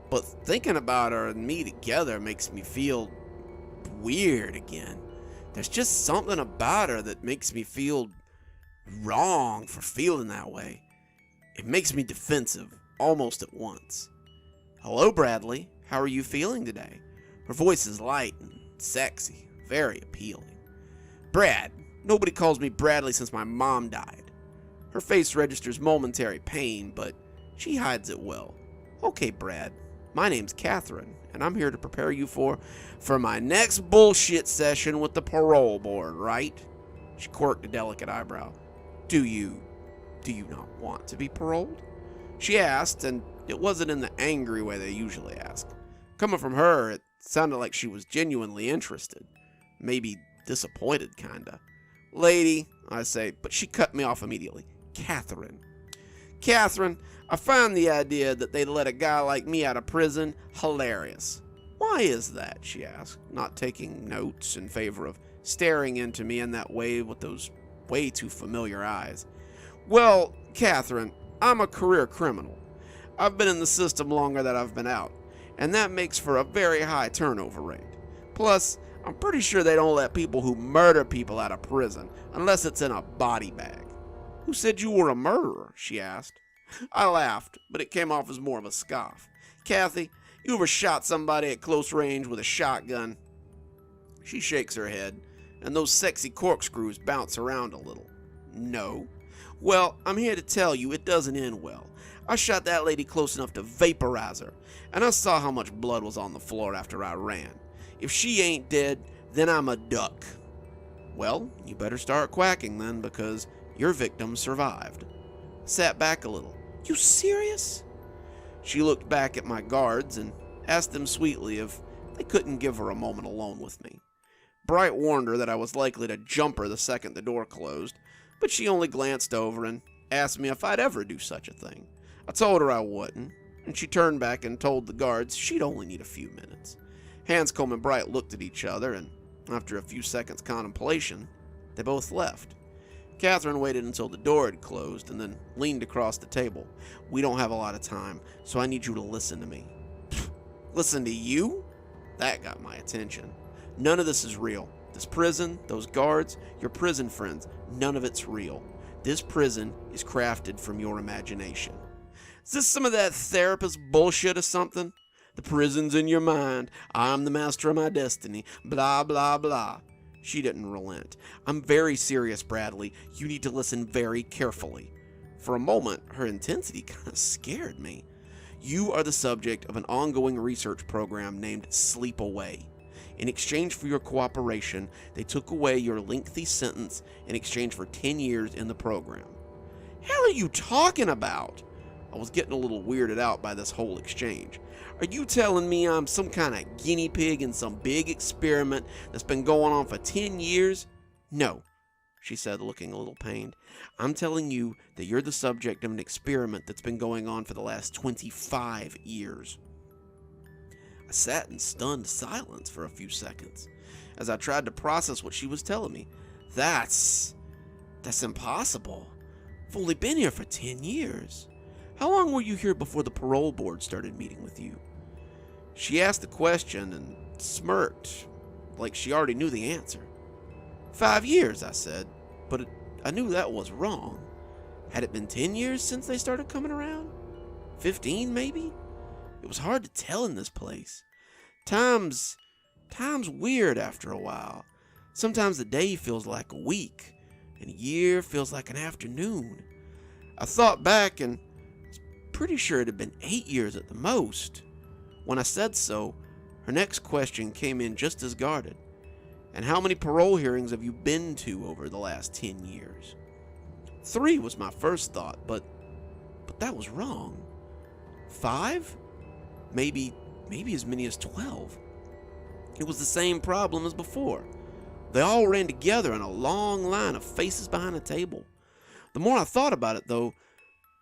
but thinking about her and me together makes me feel weird again. There's just something about her that makes me feel wrong for feeling that way. It makes me defensive, almost at once. Hello, Bradley. How are you feeling today? Her voice is light and sexy, very appealing. Brad. Nobody calls me Bradley since my mom died. Her face registers momentary pain, but she hides it well. Okay, Brad. My name's Catherine, and I'm here to prepare you for my next bullshit session with the parole board, right? She quirked a delicate eyebrow. Do you not want to be paroled? She asked, and it wasn't in the angry way they usually ask. Coming from her, it sounded like she was genuinely interested. Maybe disappointed, kinda. Lady, I say, but she cut me off immediately. Catherine, I find the idea that they'd let a guy like me out of prison hilarious. Why is that, she asked, not taking notes in favor of staring into me in that way with those way too familiar eyes. Well, Catherine, I'm a career criminal. I've been in the system longer than I've been out, and that makes for a very high turnover rate. Plus, I'm pretty sure they don't let people who murder people out of prison unless it's in a body bag. Who said you were a murderer? She asked. I laughed, but it came off as more of a scoff. Kathy, you ever shot somebody at close range with a shotgun? She shakes her head, and those sexy corkscrews bounce around a little. No. Well, I'm here to tell you it doesn't end well. I shot that lady close enough to vaporize her, and I saw how much blood was on the floor after I ran. If she ain't dead, then I'm a duck. Well, you better start quacking then, because your victim survived. I sat back a little. You serious? She looked back at my guards and asked them sweetly if they couldn't give her a moment alone with me. Bright warned her that I was likely to jump her the second the door closed, but she only glanced over and asked me if I'd ever do such a thing. I told her I wouldn't, and she turned back and told the guards she'd only need a few minutes. Hanscomb and Bright looked at each other, and after a few seconds' contemplation, they both left. Catherine waited until the door had closed and then leaned across the table. We don't have a lot of time, so I need you to listen to me. Listen to you? That got my attention. None of this is real. This prison, those guards, your prison friends, none of it's real. This prison is crafted from your imagination. Is this some of that therapist bullshit or something? The prison's in your mind. I'm the master of my destiny. Blah, blah, blah. She didn't relent. I'm very serious, Bradley. You need to listen very carefully. For a moment, her intensity kind of scared me. You are the subject of an ongoing research program named Sleep Away. In exchange for your cooperation, they took away your lengthy sentence in exchange for 10 years in the program. Hell are you talking about? I was getting a little weirded out by this whole exchange. Are you telling me I'm some kind of guinea pig in some big experiment that's been going on for 10 years? No, she said, looking a little pained. I'm telling you that you're the subject of an experiment that's been going on for the last 25 years. I sat in stunned silence for a few seconds as I tried to process what she was telling me. That's impossible. I've only been here for 10 years. How long were you here before the parole board started meeting with you?" She asked the question and smirked, like she already knew the answer. 5 years, I said, but I knew that was wrong. Had it been 10 years since they started coming around? 15, maybe? It was hard to tell in this place. Time's weird after a while. Sometimes the day feels like a week, and a year feels like an afternoon. I thought back and was pretty sure it had been 8 years at the most. When I said so, her next question came in just as guarded. "And how many parole hearings have you been to over the last 10 years? 3 was my first thought, but that was wrong. 5? Maybe as many as 12. It was the same problem as before. They all ran together in a long line of faces behind a table. The more I thought about it, though,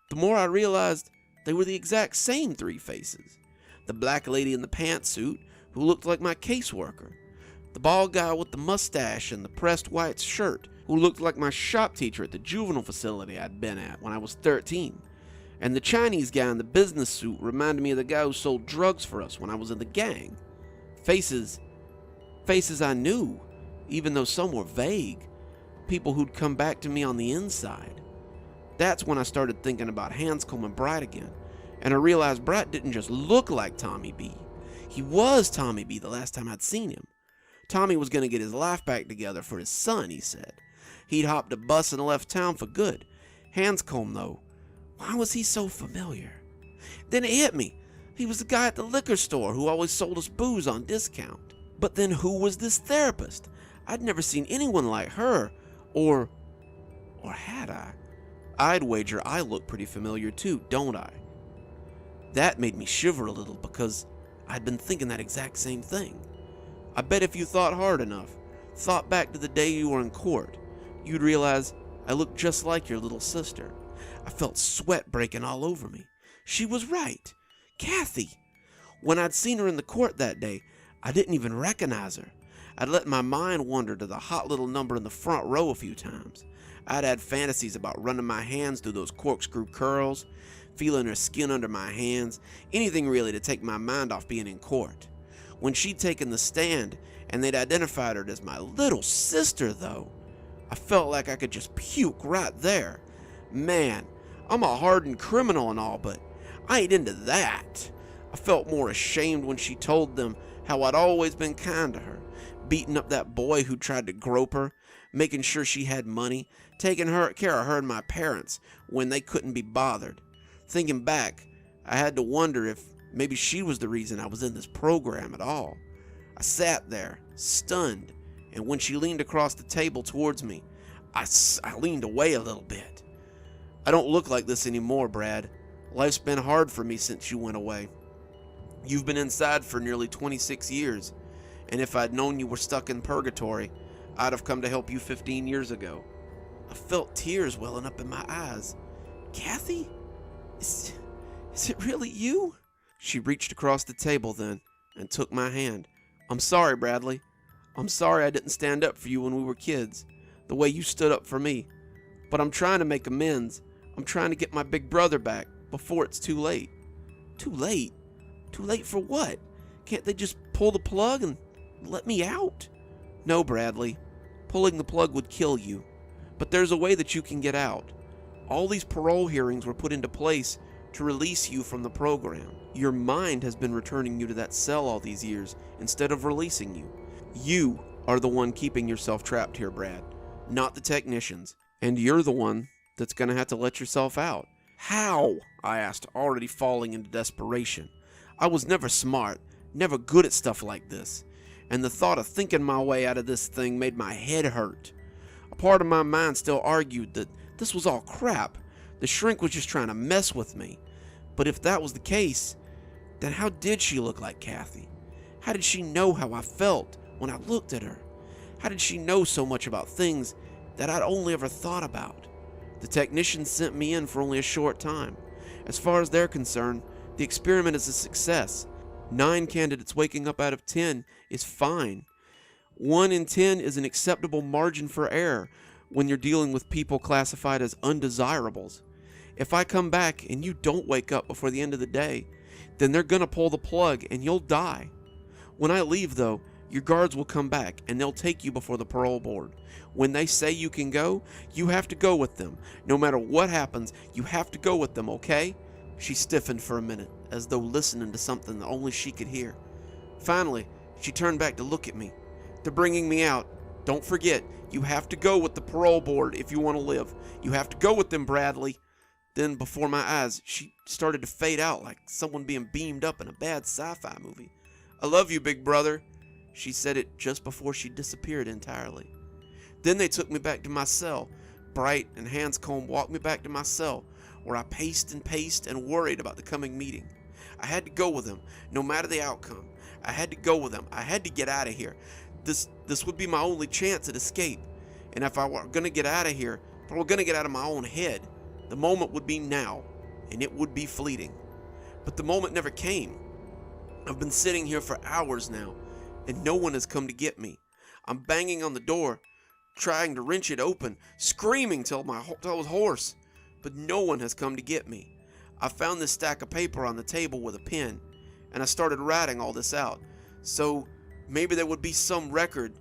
the more I realized they were the exact same 3 faces. The black lady in the pantsuit, who looked like my caseworker. The bald guy with the mustache and the pressed white shirt, who looked like my shop teacher at the juvenile facility I'd been at when I was 13. And the Chinese guy in the business suit reminded me of the guy who sold drugs for us when I was in the gang. Faces I knew, even though some were vague. People who'd come back to me on the inside. That's when I started thinking about Hanscom and Bright again, and I realized Bright didn't just look like Tommy B. He was Tommy B the last time I'd seen him. Tommy was going to get his life back together for his son, he said. He'd hopped a bus and left town for good. Hanscom, though, why was he so familiar? Then it hit me. He was the guy at the liquor store who always sold us booze on discount. But then who was this therapist? I'd never seen anyone like her, or had I? I'd wager I look pretty familiar too, don't I? That made me shiver a little because I'd been thinking that exact same thing. I bet if you thought hard enough, thought back to the day you were in court, you'd realize I looked just like your little sister. I felt sweat breaking all over me. She was right. Kathy. When I'd seen her in the court that day, I didn't even recognize her. I'd let my mind wander to the hot little number in the front row a few times. I'd had fantasies about running my hands through those corkscrew curls, feeling her skin under my hands, anything really to take my mind off being in court. When she'd taken the stand and they'd identified her as my little sister, though, I felt like I could just puke right there. Man, I'm a hardened criminal and all, but I ain't into that. I felt more ashamed when she told them how I'd always been kind to her, beating up that boy who tried to grope her, making sure she had money, taking care of her and my parents when they couldn't be bothered. Thinking back, I had to wonder if maybe she was the reason I was in this program at all. I sat there, stunned, and when she leaned across the table towards me, I leaned away a little bit. I don't look like this anymore, Brad. Life's been hard for me since you went away. You've been inside for nearly 26 years, and if I'd known you were stuck in purgatory, I'd have come to help you 15 years ago. I felt tears welling up in my eyes. Kathy? Is it really you? She reached across the table then and took my hand. I'm sorry, Bradley. I'm sorry I didn't stand up for you when we were kids, the way you stood up for me. But I'm trying to make amends. I'm trying to get my big brother back before it's too late. Too late? Too late for what? Can't they just pull the plug and let me out? No, Bradley. Pulling the plug would kill you. But there's a way that you can get out. All these parole hearings were put into place to release you from the program. Your mind has been returning you to that cell all these years instead of releasing you. You are the one keeping yourself trapped here, Brad, not the technicians. And you're the one that's going to have to let yourself out. How? I asked, already falling into desperation. I was never smart, never good at stuff like this, and the thought of thinking my way out of this thing made my head hurt. A part of my mind still argued that this was all crap. The shrink was just trying to mess with me. But if that was the case, then how did she look like Kathy? How did she know how I felt when I looked at her? How did she know so much about things that I'd only ever thought about? The technicians sent me in for only a short time. As far as they're concerned, the experiment is a success. 9 candidates waking up out of 10 is fine. 1 in 10 is an acceptable margin for error when you're dealing with people classified as undesirables. If I come back and you don't wake up before the end of the day, then they're gonna pull the plug and you'll die. When I leave, though, your guards will come back and they'll take you before the parole board. When they say you can go, you have to go with them. No matter what happens, you have to go with them, okay?" She stiffened for a minute, as though listening to something that only she could hear. Finally, she turned back to look at me. "They're bringing me out. Don't forget, you have to go with the parole board if you want to live. You have to go with them, Bradley." Then, before my eyes, she started to fade out like someone being beamed up in a bad sci-fi movie. "I love you, big brother." She said it just before she disappeared entirely. Then they took me back to my cell. Bright and Hanscombe walked me back to my cell, where I paced and worried about the coming meeting. I had to go with them, no matter the outcome. I had to go with them. I had to get out of here. This would be my only chance at escape. And if I were going to get out of here, if I were going to get out of my own head, the moment would be now, and it would be fleeting. But the moment never came. I've been sitting here for hours now, and no one has come to get me. I'm banging on the door, trying to wrench it open, screaming till I was hoarse, but no one has come to get me. I found this stack of paper on the table with a pen, and I started writing all this out, so maybe there would be some record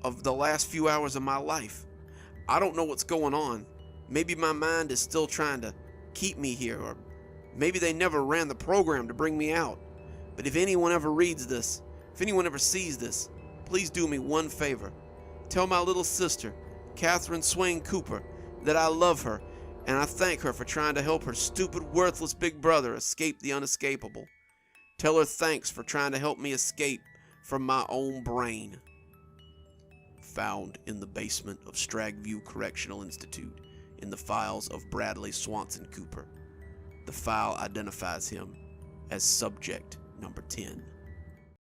of the last few hours of my life. I don't know what's going on. Maybe my mind is still trying to keep me here, or maybe they never ran the program to bring me out. But if anyone ever reads this, if anyone ever sees this, please do me one favor. Tell my little sister, Catherine Swain Cooper, that I love her, and I thank her for trying to help her stupid, worthless big brother escape the unescapable. Tell her thanks for trying to help me escape from my own brain. Found in the basement of Stragview Correctional Institute in the files of Bradley Swanson Cooper. The file identifies him as subject number 10.